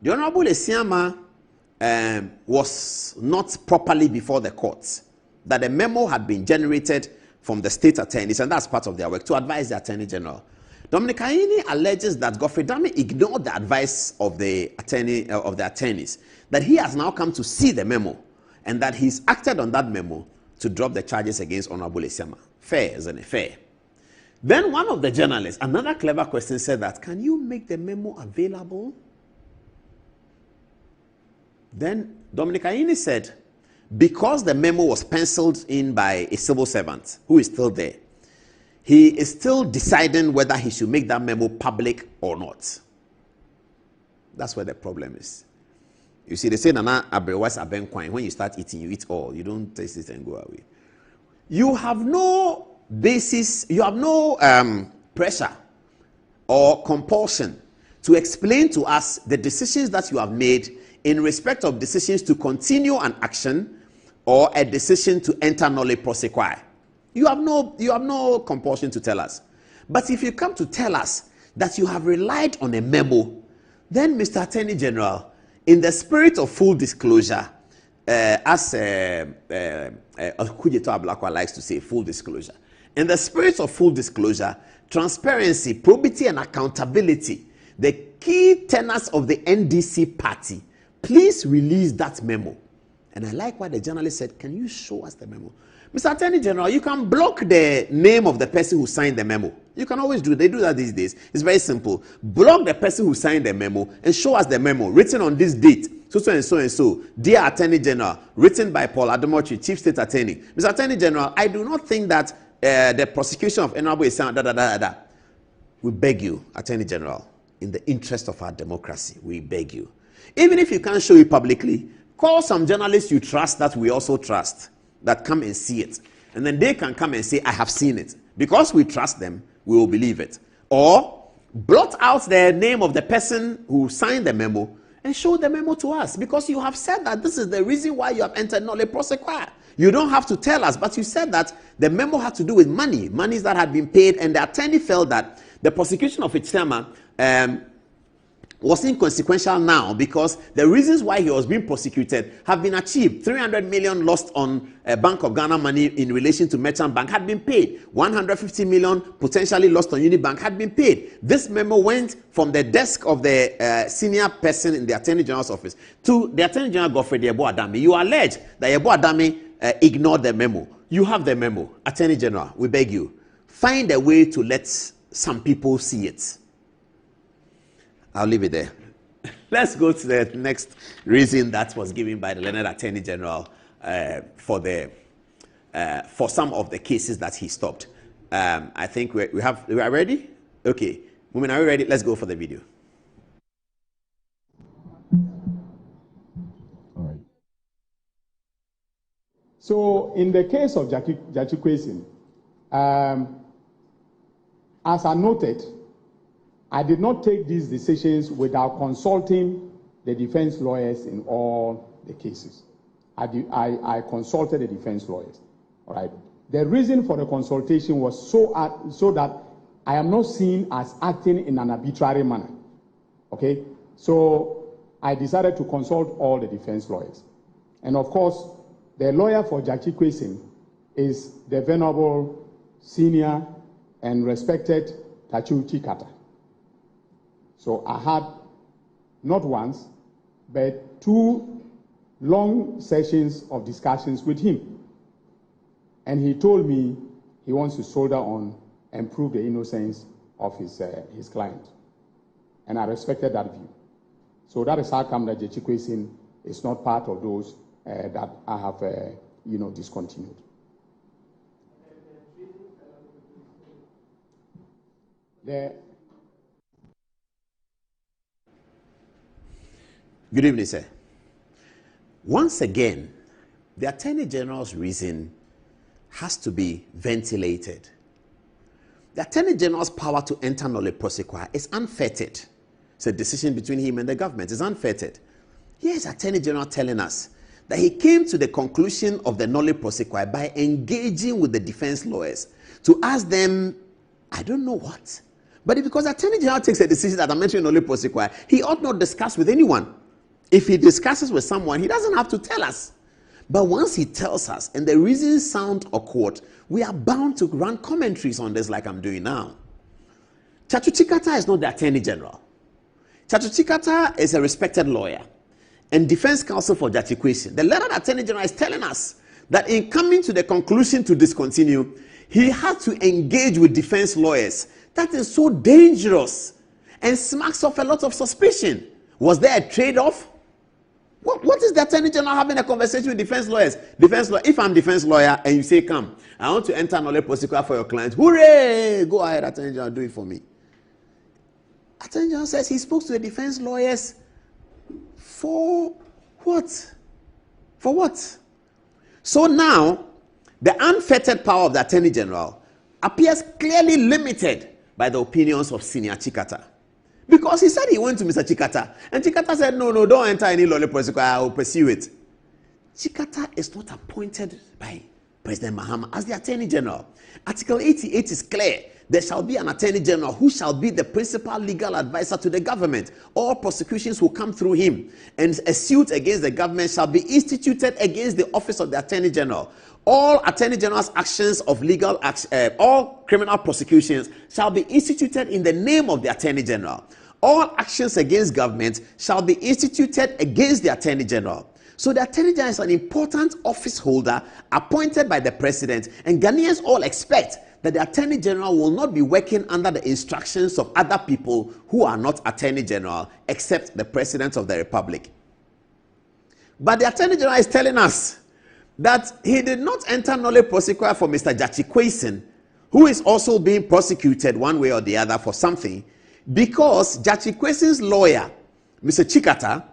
the Honorable Esiama was not properly before the courts, that a memo had been generated from the state attorneys, and that's part of their work, to advise the Attorney General. Dominic Aine alleges that Ofori-Atta ignored the advice of the attorneys, that he has now come to see the memo, and that he's acted on that memo to drop the charges against Honorable Esiama. Fair, isn't it? Fair. Then one of the journalists, another clever question, said that, can you make the memo available? Then Dominic Aine said, because the memo was penciled in by a civil servant who is still there, he is still deciding whether he should make that memo public or not. That's where the problem is. You see, they say, Nana Abrewas Abenkwine, when you start eating, you eat all. You don't taste it and go away. You have no basis, you have no pressure or compulsion to explain to us the decisions that you have made in respect of decisions to continue an action or a decision to enter nolle prosequi. You have no compulsion to tell us. But if you come to tell us that you have relied on a memo, then Mr. Attorney General, in the spirit of full disclosure, as Kujeto Ablakwa likes to say, full disclosure. In the spirit of full disclosure, transparency, probity, and accountability, the key tenets of the NDC party, please release that memo. And I like what the journalist said. Can you show us the memo? Mr. Attorney General, you can block the name of the person who signed the memo. You can always do it. They do that these days. It's very simple. Block the person who signed the memo and show us the memo written on this date. So and so and so. Dear Attorney General, written by Paul Ademochi, Chief State Attorney. Mr. Attorney General, I do not think that the prosecution of Enwabo is sound. We beg you, Attorney General, in the interest of our democracy, we beg you. Even if you can't show it publicly, call some journalists you trust that we also trust, that come and see it. And then they can come and say, I have seen it. Because we trust them, we will believe it. Or blot out the name of the person who signed the memo and show the memo to us. Because you have said that this is the reason why you have entered nolle prosequi. You don't have to tell us, but you said that the memo had to do with monies that had been paid, and the attorney felt that the prosecution of Ichtema was inconsequential now because the reasons why he was being prosecuted have been achieved. 300 million lost on Bank of Ghana money in relation to Merchant Bank had been paid. 150 million potentially lost on Unibank had been paid. This memo went from the desk of the senior person in the Attorney General's office to the Attorney General Godfrey Yeboah Adame. You allege that Yeboah Adame ignored the memo. You have the memo. Attorney General, we beg you, find a way to let some people see it. I'll leave it there. Let's go to the next reason that was given by the Learned Attorney General for some of the cases that he stopped. I think we are ready? Okay. Women, are we ready? Let's go for the video. All right. So in the case of Jackie Kwesi, as I noted, I did not take these decisions without consulting the defense lawyers in all the cases. I consulted the defense lawyers. All right. The reason for the consultation was so that I am not seen as acting in an arbitrary manner. Okay. So I decided to consult all the defense lawyers. And of course, the lawyer for Jackie Kwesi is the venerable, senior, and respected Tachu Chikata. So I had not once, but 2 long sessions of discussions with him. And he told me he wants to soldier on and prove the innocence of his client. And I respected that view. So that is how come that Jackie Kwesi is not part of those that I have discontinued. Good evening, sir. Once again, the Attorney General's reason has to be ventilated. The Attorney General's power to enter nolle prosequi is unfettered. It's a decision between him and the government. It's unfettered. Here's Attorney General telling us that he came to the conclusion of the nolle prosequi by engaging with the defense lawyers to ask them, I don't know what. But because Attorney General takes a decision that I mentioned nolle prosequi, he ought not discuss with anyone. If he discusses with someone, he doesn't have to tell us. But once he tells us, and the reasons sound awkward, we are bound to run commentaries on this like I'm doing now. Tachu Chikata is not the Attorney General. Tachu Chikata is a respected lawyer and defense counsel for Jackie Kwesi. The letter Attorney General is telling us that in coming to the conclusion to discontinue, he had to engage with defense lawyers. That is so dangerous and smacks of a lot of suspicion. Was there a trade-off? What is the Attorney General having a conversation with defense lawyers? If I'm defense lawyer and you say, come, I want to enter nolle prosequi for your client. Hooray! Go ahead, Attorney General, do it for me. Attorney General says he spoke to the defense lawyers for what? For what? So now, the unfettered power of the Attorney General appears clearly limited by the opinions of Senior Chikata. Because he said he went to Mr. Chikata, and Chikata said, no, don't enter any nolle prosequi, I will pursue it. Chikata is not appointed by President Mahama as the Attorney General. Article 88 is clear. There shall be an Attorney General who shall be the principal legal advisor to the government. All prosecutions will come through him, and a suit against the government shall be instituted against the office of the Attorney General. All Attorney General's actions of legal all criminal prosecutions shall be instituted in the name of the Attorney General. All actions against government shall be instituted against the Attorney General. So the Attorney General is an important office holder appointed by the President, and Ghanaians all expect that the Attorney General will not be working under the instructions of other people who are not Attorney General, except the President of the Republic. But the Attorney General is telling us that he did not enter nolle prosequi for Mr. Jachikwesin, who is also being prosecuted one way or the other for something, because Jachikwesin's lawyer, Mr. Chikata,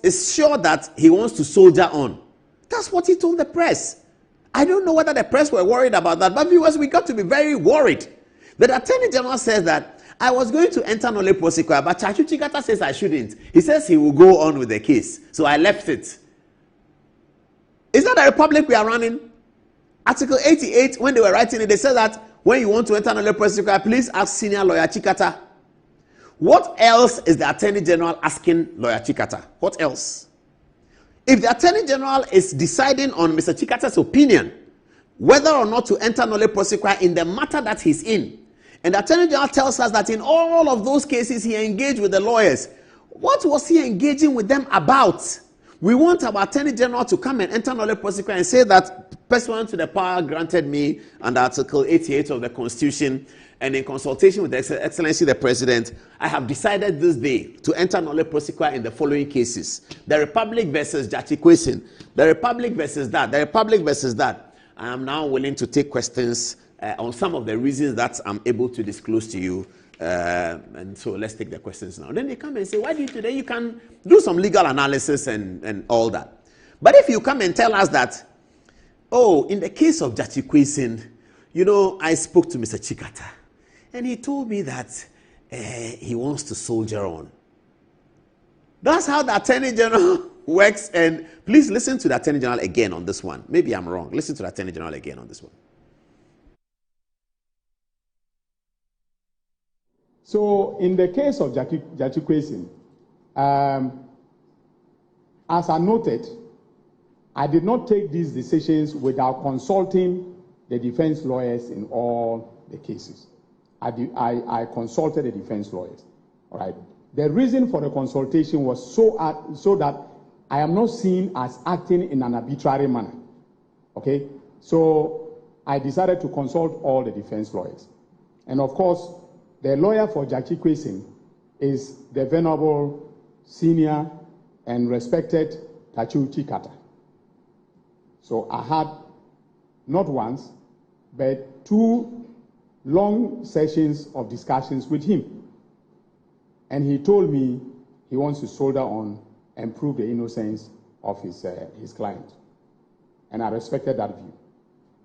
is sure that he wants to soldier on. That's what he told the press. I don't know whether the press were worried about that, but viewers, we got to be very worried. The Attorney General says that I was going to enter nolle prosequi, but Chachu Chikata says I shouldn't. He says he will go on with the case, so I left it. Is that the republic we are running? Article 88, when they were writing it, they said that when you want to enter nolle prosequi, please ask senior lawyer Chikata. What else is the Attorney General asking lawyer Chikata? What else? If the Attorney General is deciding on Mr. Chikata's opinion, whether or not to enter nolle prosequi in the matter that he's in, and the Attorney General tells us that in all of those cases he engaged with the lawyers, what was he engaging with them about? We want our Attorney General to come and enter nolle prosequi and say that, pursuant to the power granted me under Article 88 of the Constitution, and in consultation with His Excellency the President, I have decided this day to enter nolle prosequi in the following cases: the Republic versus Jachikwesin, the Republic versus that, the Republic versus that. I am now willing to take questions on some of the reasons that I'm able to disclose to you. And so let's take the questions now. Then they come and say, why do you today? You can do some legal analysis and all that. But if you come and tell us that, oh, in the case of Jachikwesin, you know, I spoke to Mr. Chikata, and he told me that he wants to soldier on. That's how the Attorney General works. And please listen to the Attorney General again on this one. Maybe I'm wrong. Listen to the Attorney General again on this one. So in the case of Jachikwesin, as I noted, I did not take these decisions without consulting the defense lawyers in all the cases. I consulted the defense lawyers. All right. The reason for the consultation was so that I am not seen as acting in an arbitrary manner. Okay. So I decided to consult all the defense lawyers, and of course, the lawyer for Jachikwesin is the venerable, senior, and respected Chachu Chikata. So I had not once, but 2 long sessions of discussions with him. And he told me he wants to soldier on and prove the innocence of his client. And I respected that view.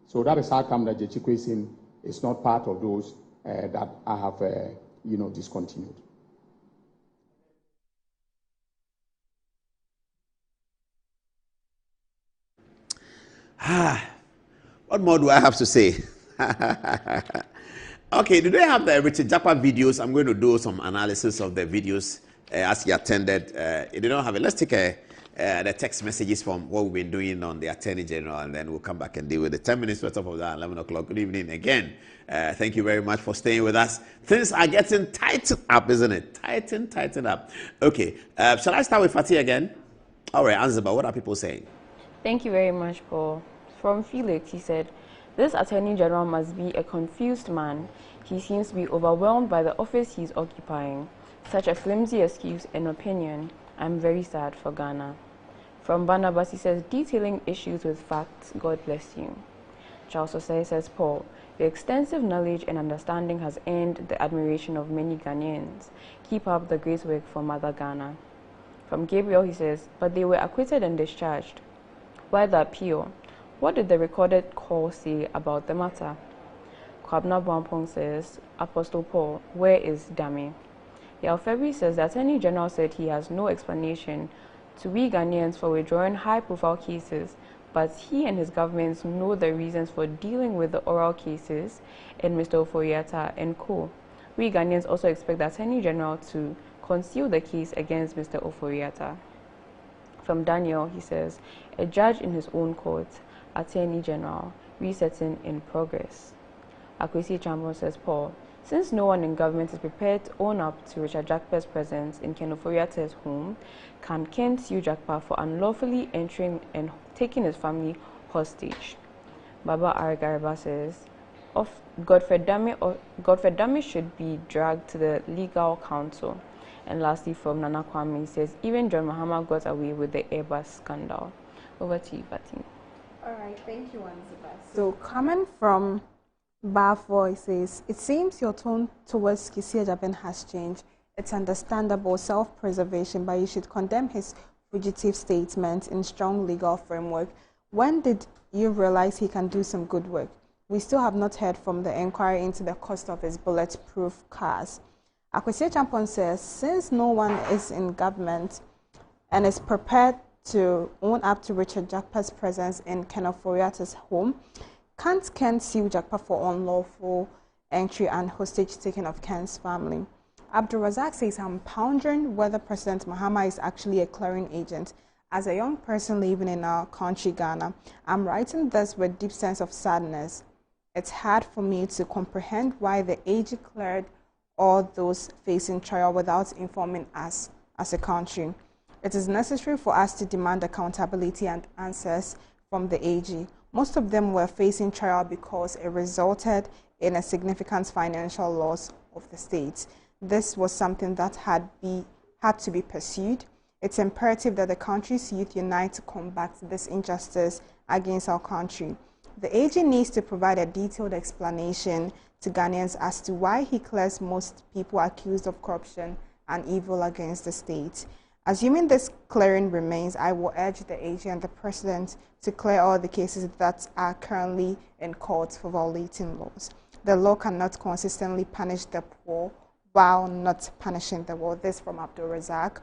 So that is how come that Jachikwesin is not part of those that I have, discontinued. What more do I have to say? Okay, do they have the Richard Japa videos? I'm going to do some analysis of the videos as he attended. They don't have it. Let's take the text messages from what we've been doing on the Attorney General, and then we'll come back and deal with the 10 minutes right off of that, 11 o'clock. Good evening again. Thank you very much for staying with us. Things are getting tightened up, isn't it? Tighten up. Okay, shall I start with Fatih again? All right, Anzaba, what are people saying? Thank you very much, Paul. From Felix, he said, this Attorney General must be a confused man. He seems to be overwhelmed by the office he's occupying. Such a flimsy excuse and opinion. I'm very sad for Ghana. From Barnabas, he says, detailing issues with facts, God bless you. Charles Osei says, Paul, your extensive knowledge and understanding has earned the admiration of many Ghanaians. Keep up the great work for Mother Ghana. From Gabriel, he says, but they were acquitted and discharged. Why the appeal? What did the recorded call say about the matter? Kwabna Bwampong says, Apostle Paul, where is Dami? Yao February says the Attorney General said he has no explanation to we Ghanaians for withdrawing high-profile cases, but he and his governments know the reasons for dealing with the oral cases and Mr. Ofori-Atta and co. We Ghanaians also expect the Attorney General to conceal the case against Mr. Ofori-Atta. From Daniel, he says, a judge in his own court, Attorney General, resetting in progress. Akwesi Chambo says, Paul, since no one in government is prepared to own up to Richard Jakpa's presence in Ken Ofori-Atta's home, can Ken sue Jakpa for unlawfully entering and taking his family hostage? Baba Arigariba says, Godfred Dami should be dragged to the legal counsel. And lastly, from Nana Kwame, he says, even John Mahama got away with the Airbus scandal. Over to you, Patti. All right, thank you, Anziba. So, coming from Bafo, it says, it seems your tone towards Kisia Jaben has changed. It's understandable self-preservation, but you should condemn his fugitive statement in strong legal framework. When did you realize he can do some good work? We still have not heard from the inquiry into the cost of his bulletproof cars. Akwesi Champon says, since no one is in government and is prepared to own up to Richard Jakpa's presence in Ken Ofori-Atta's home, can't Ken sue Jakpa for unlawful entry and hostage taking of Ken's family? Abdul Razak says, I'm pondering whether President Mahama is actually a clearing agent. As a young person living in our country, Ghana, I'm writing this with deep sense of sadness. It's hard for me to comprehend why the AG cleared all those facing trial without informing us as a country. It is necessary for us to demand accountability and answers from the AG. Most of them were facing trial because it resulted in a significant financial loss of the state. This was something that had to be pursued. It's imperative that the country's youth unite to combat this injustice against our country. The AG needs to provide a detailed explanation to Ghanaians as to why he clears most people accused of corruption and evil against the state. Assuming this clearing remains, I will urge the AG and the President to clear all the cases that are currently in court for violating laws. The law cannot consistently punish the poor while not punishing the world. This from Abdul Razak.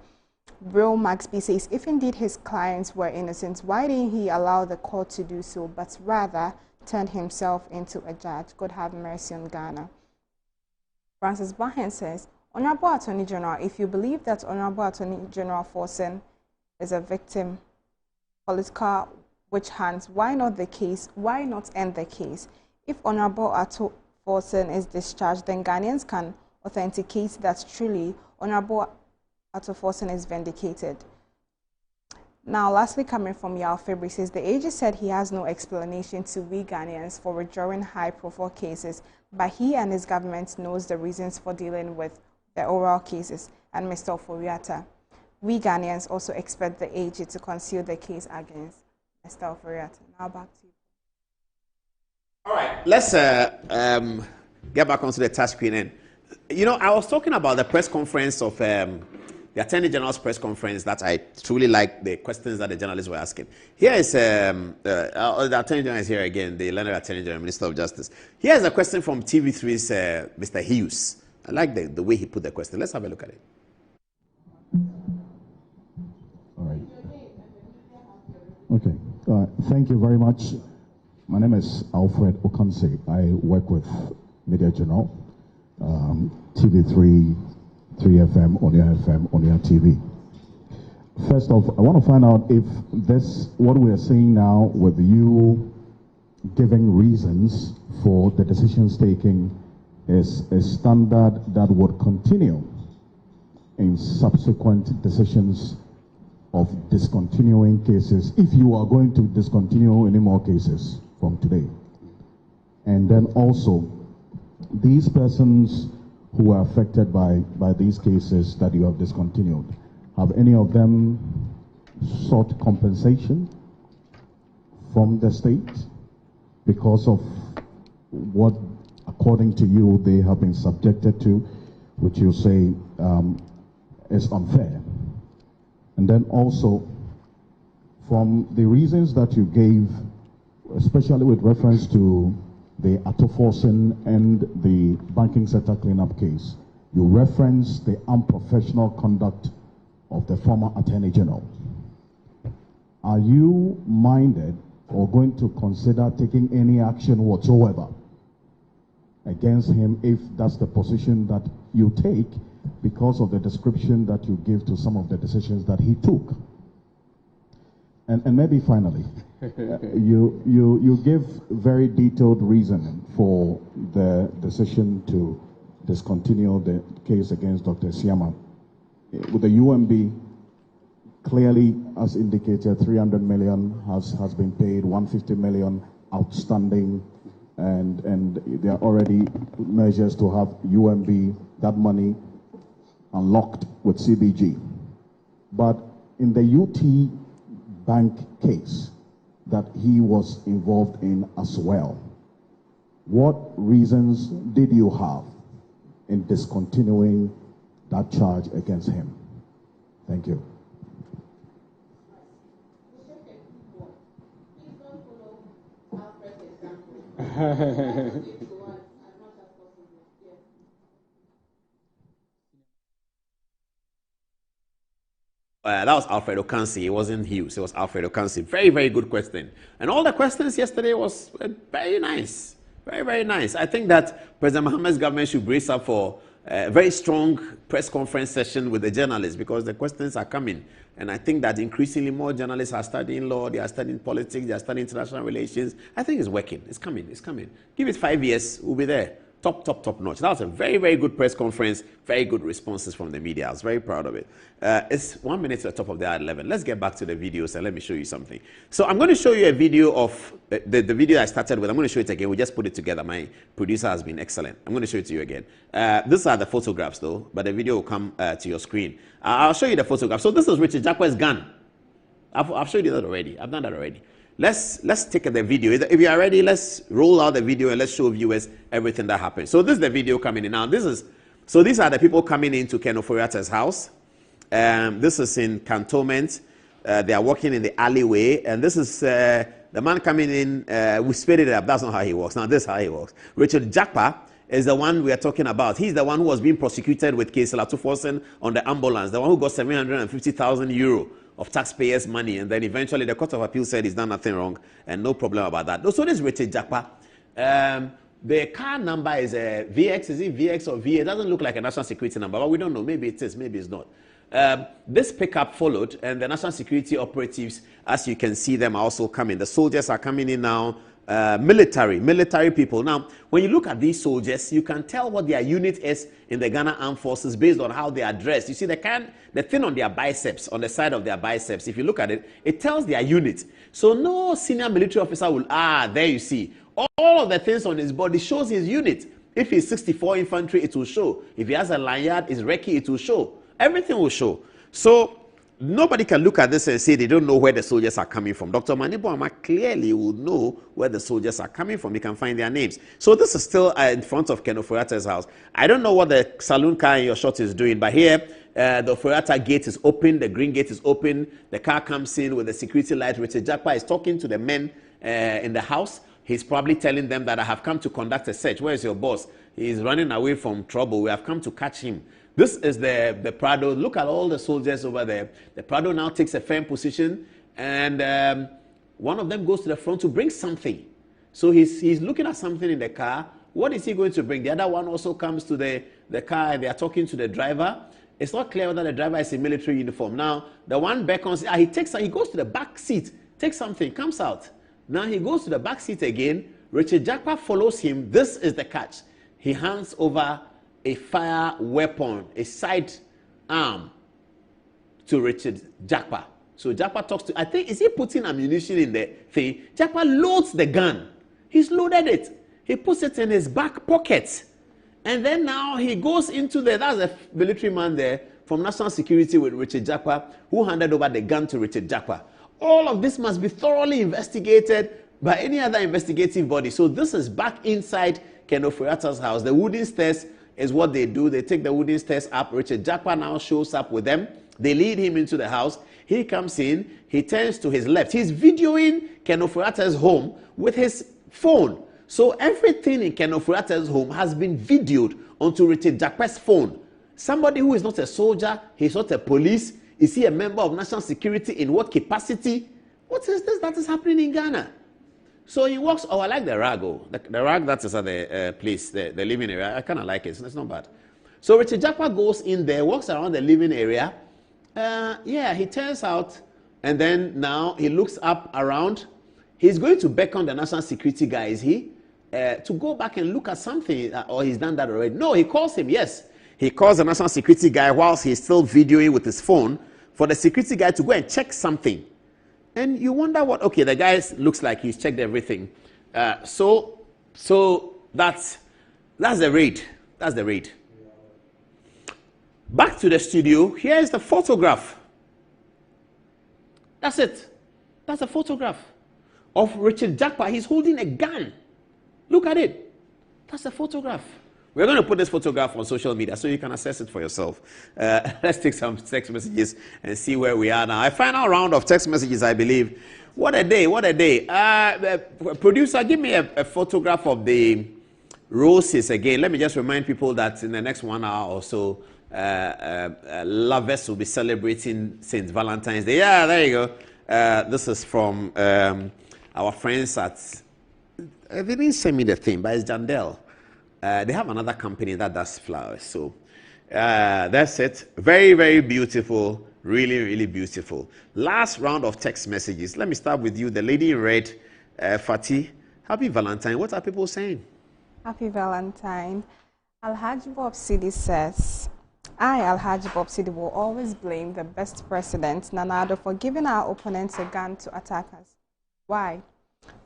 Real Maxby says, if indeed his clients were innocent, why didn't he allow the court to do so, but rather turned himself into a judge? God have mercy on Ghana. Francis Bahen says, Honorable Attorney General, if you believe that Honorable Attorney General Forsen is a victim, political witch hunts, why not end the case? If Honorable Attorney Forsen is discharged, then Ghanaians can authenticate that truly Honorable Attorney Forsen is vindicated. Now, lastly, coming from Yao February, says the AG said he has no explanation to we Ghanaians for withdrawing high-profile cases, but he and his government knows the reasons for dealing with the oral cases and Mr. Ofori-Atta. We Ghanaians also expect the AG to conceal the case against Mr. Ofori-Atta. Now back to you. All right, let's get back onto the touch screen. And you know, I was talking about the press conference of the Attorney General's press conference that I truly like the questions that the journalists were asking. Here is the Attorney General is here again, the learned Attorney General, Minister of Justice. Here is a question from TV3's Mr. Hughes. I like the way he put the question. Let's have a look at it. All right. Okay. Thank you very much. My name is Alfred Okamse. I work with Media Journal, TV3, 3FM, Onia FM, Onia TV. First off, I want to find out if this, what we are seeing now with you giving reasons for the decisions taken, is a standard that would continue in subsequent decisions of discontinuing cases, if you are going to discontinue any more cases from today. And then also, these persons who are affected by these cases that you have discontinued, Have any of them sought compensation from the state because of what, according to you, they have been subjected to, which you say is unfair? And then also, from the reasons that you gave, especially with reference to the Atta and the banking sector cleanup case, you referenced the unprofessional conduct of the former Attorney General. Are you minded or going to consider taking any action whatsoever against him if that's the position that you take because of the description that you give to some of the decisions that he took? And maybe finally, you give very detailed reasoning for the decision to discontinue the case against Dr. Siama. With the UMB, clearly, as indicated, 300 million has been paid, 150 million outstanding, and there are already measures to have UMB, that money, unlocked with CBG. But in the UT Bank case that he was involved in as well, what reasons did you have in discontinuing that charge against him? Thank you. That was Alfred Okansi. It wasn't Hughes. It was Alfred Okansi. Very, very good question. And all the questions yesterday was very nice. Very, very nice. I think that President Mohammed's government should brace up for a very strong press conference session with the journalists, because the questions are coming. And I think that increasingly more journalists are studying law, they are studying politics, they are studying international relations. I think it's working. It's coming. It's coming. Give it 5 years, we'll be there. Top notch. That was a very, very good press conference. Very good responses from the media. I was very proud of it. It's 1 minute to the top of the hour 11. Let's get back to the videos and let me show you something. So I'm going to show you a video of the video I started with. I'm going to show it again. We just put it together. My producer has been excellent. I'm going to show it to you again. These are the photographs though, but the video will come to your screen. I'll show you the photograph. So this is Richard Jakwa's gun. I've showed you that already. I've done that already. Let's take the video. If you are ready, let's roll out the video and let's show viewers everything that happened. So this is the video coming in now. These are the people coming into Ken Ofori-Atta's house. This is in Cantonment. They are walking in the alleyway, and this is the man coming in. We sped it up. That's not how he walks. Now this is how he walks. Richard Jakpa is the one we are talking about. He's the one who was being prosecuted with case Latufosen on the ambulance. The one who got 750,000 euro. Of taxpayers' money, and then eventually the Court of Appeal said he's done nothing wrong and no problem about that. So this is Richard Jakpa. The car number is a VX. Is it VX or VA? It doesn't look like a national security number, but we don't know. Maybe it is, maybe it's not. This pickup followed, and the national security operatives, as you can see them, are also coming. The soldiers are coming in now. Military people. Now, when you look at these soldiers, you can tell what their unit is in the Ghana Armed Forces based on how they are dressed. You see the thing on their biceps, on the side of their biceps, if you look at it, it tells their unit. So no senior military officer will, there you see. All of the things on his body shows his unit. If he's 64 infantry, it will show. If he has a lanyard, his recce, it will show. Everything will show. So nobody can look at this and say they don't know where the soldiers are coming from. Dr. Manibo Ama clearly would know where the soldiers are coming from. He can find their names. So this is still in front of Ken Ofori-Atta's house. I don't know what the saloon car in your shot is doing, but here the Ofori-Atta gate is open. The green gate is open. The car comes in with the security light. Richard Jakpa is talking to the men in the house. He's probably telling them that I have come to conduct a search. Where is your boss? He's running away from trouble. We have come to catch him. This is the Prado. Look at all the soldiers over there. The Prado now takes a firm position, and one of them goes to the front to bring something. So he's looking at something in the car. What is he going to bring? The other one also comes to the car, and they are talking to the driver. It's not clear whether the driver is in military uniform. Now, the one beckons, he goes to the back seat, takes something, comes out. Now he goes to the back seat again. Richard Jakpa follows him. This is the catch. He hands over a fire weapon, a side arm to Richard Jakpa. So Jakpa talks to, I think, is he putting ammunition in the thing? Jakpa loads the gun. He's loaded it. He puts it in his back pocket. And then now he goes into that's a military man there from national security with Richard Jakpa, who handed over the gun to Richard Jakpa. All of this must be thoroughly investigated by any other investigative body. So this is back inside Ken Ofori-Atta's house. The wooden stairs is what they do. They take the wooden stairs up. Richard Jakpa now shows up with them. They lead him into the house. He comes in. He turns to his left. He's videoing Ken Ofori-Atta's home with his phone. So everything in Ken Ofori-Atta's home has been videoed onto Richard Jakpa's phone. Somebody who is not a soldier, he's not a police. Is he a member of national security? In what capacity? What is this that is happening in Ghana? So he walks, I like the rag, the rag that is at the place, the living area. I kind of like it, it's not bad. So Richard Jakpa goes in there, walks around the living area. He turns out, and then now he looks up around. He's going to beckon the national security guy, is he? To go back and look at something, or he's done that already. No, he calls him, yes. He calls the national security guy whilst he's still videoing with his phone for the security guy to go and check something. And you wonder what, okay, the guy looks like he's checked everything. So that's the raid. That's the raid. Back to the studio. Here is the photograph. That's it. That's a photograph of Richard Jakpa. He's holding a gun. Look at it. That's a photograph. We're going to put this photograph on social media so you can assess it for yourself. Let's take some text messages and see where we are now. A final round of text messages, I believe. What a day, what a day. Producer, give me a photograph of the roses again. Let me just remind people that in the next 1 hour or so, lovers will be celebrating St. Valentine's Day. Yeah, there you go. This is from our friends at... They didn't send me the thing, but it's Jandel. They have another company that does flowers. So that's it. Very, very beautiful. Really, really beautiful. Last round of text messages. Let me start with you. The lady in red, Fatih. Happy Valentine. What are people saying? Happy Valentine. Alhaji Bob Sidi says, I, Alhaji Bob Sidi, will always blame the best president, Nana Addo, for giving our opponents a gun to attack us. Why?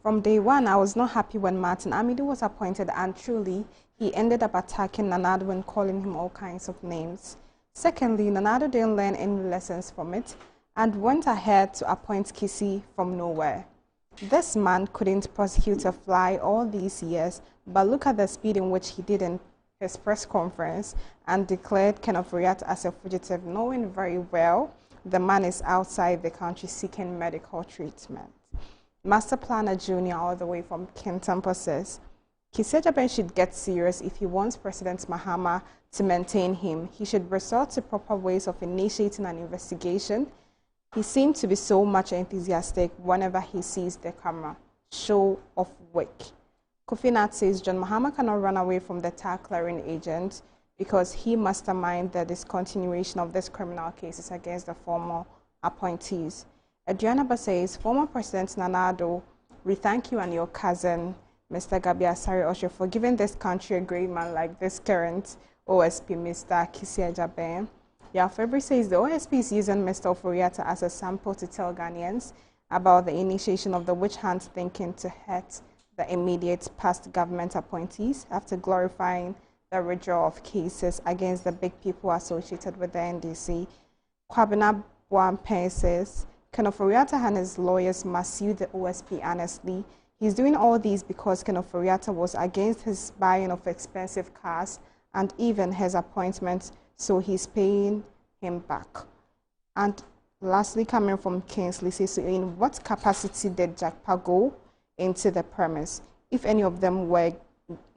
From day one, I was not happy when Martin Amidu was appointed, and truly, he ended up attacking Nana Addo and calling him all kinds of names. Secondly, Nana Addo didn't learn any lessons from it and went ahead to appoint Kisi from nowhere. This man couldn't prosecute a fly all these years, but look at the speed in which he did in his press conference and declared Ken Ofori-Atta as a fugitive, knowing very well the man is outside the country seeking medical treatment. Master Planner Jr. all the way from Kintampo says, Kisi Ajaben should get serious if he wants President Mahama to maintain him. He should resort to proper ways of initiating an investigation. He seemed to be so much enthusiastic whenever he sees the camera. Show of work. Kofi Nat says John Mahama cannot run away from the tar-clearing agent because he masterminded the discontinuation of these criminal cases against the former appointees. Adriana says, former President Nana Addo, we thank you and your cousin, Mr. Gabi Asare Osho, for giving this country a great man like this current OSP, Mr. Kisi Ajaben. February says the OSP is using Mr. Ofori-Atta as a sample to tell Ghanaians about the initiation of the witch hunt thinking to hurt the immediate past government appointees after glorifying the withdrawal of cases against the big people associated with the NDC. Kwabena Buampen says, Ken Ofori-Atta and his lawyers must sue the OSP honestly. He's doing all these because Ken Ofori-Atta was against his buying of expensive cars and even his appointment, so he's paying him back. And lastly, coming from Kingsley, says, so in what capacity did Jakpa go into the premise? If any of them were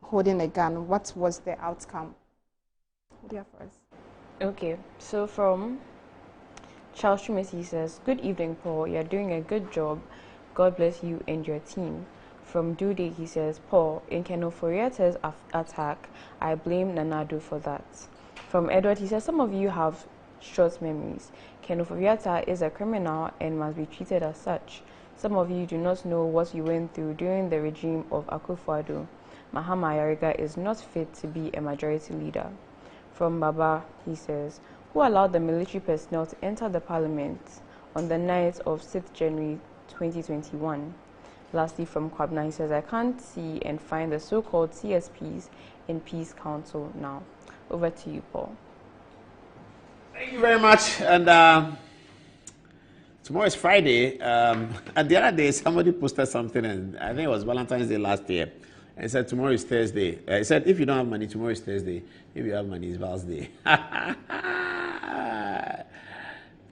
holding a gun, what was the outcome? What do you have first? Okay, so from Charles Shumesi says, good evening, Paul. You're doing a good job. God bless you and your team. From Dude, he says, Paul, in Ken Ofori-Atta's attack, I blame Nana Addo for that. From Edward, he says, some of you have short memories. Ken Ofori-Atta is a criminal and must be treated as such. Some of you do not know what you went through during the regime of Akufo-Addo. Mahama Ayariga is not fit to be a majority leader. From Baba, he says, who allowed the military personnel to enter the parliament on the night of 6th January 2021. Lastly, from Kwabna, he says, I can't see and find the so-called CSPs in Peace Council now. Over to you, Paul. Thank you very much. And tomorrow is Friday. And the other day, somebody posted something, and I think it was Valentine's Day last year, and said tomorrow is Thursday. He said if you don't have money, tomorrow is Thursday. If you have money, it's Val's Day.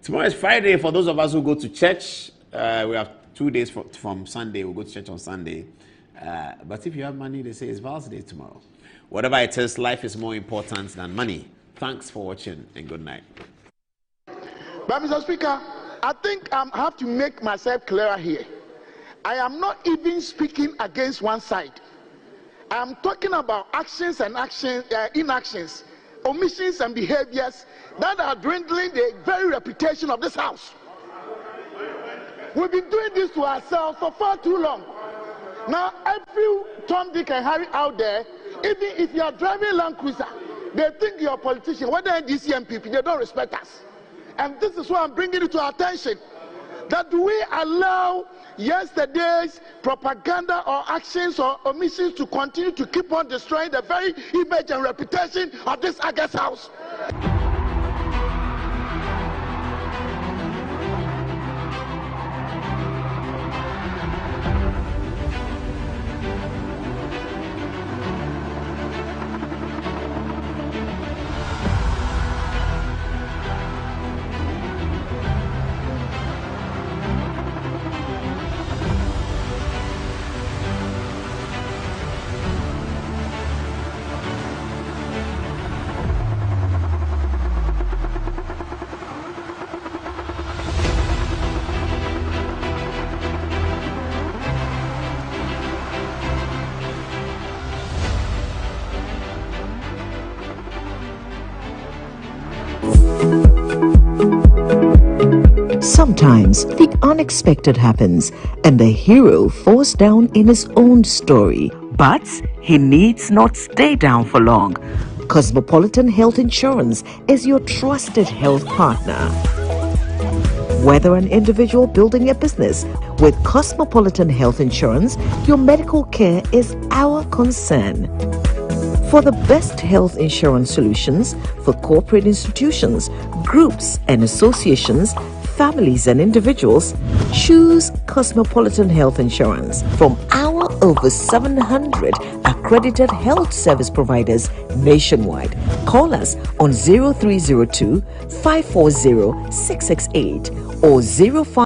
Tomorrow is Friday. For those of us who go to church, we have 2 days from Sunday. We'll go to church on Sunday. But if you have money, they say it's Val's Day tomorrow. Whatever it is, life is more important than money. Thanks for watching, and good night. But Mr. Speaker, I think I have to make myself clearer here. I am not even speaking against one side. I am talking about actions and inactions, omissions and behaviors that are dwindling the very reputation of this house. We've been doing this to ourselves for far too long. Now, every Tom, Dick, and Harry out there, even if you are driving Land Cruiser, they think you're a politician. Whether NDC and PP, they don't respect us. And this is why I'm bringing it to our attention. That do we allow yesterday's propaganda or actions or omissions to continue to keep on destroying the very image and reputation of this August house? Sometimes the unexpected happens and the hero falls down in his own story. But he needs not stay down for long. Cosmopolitan Health Insurance is your trusted health partner. Whether an individual building a business, with Cosmopolitan Health Insurance, your medical care is our concern. For the best health insurance solutions for corporate institutions, groups and associations, families and individuals, choose Cosmopolitan Health Insurance from our over 700 accredited health service providers nationwide. Call us on 0302 540 668 or 05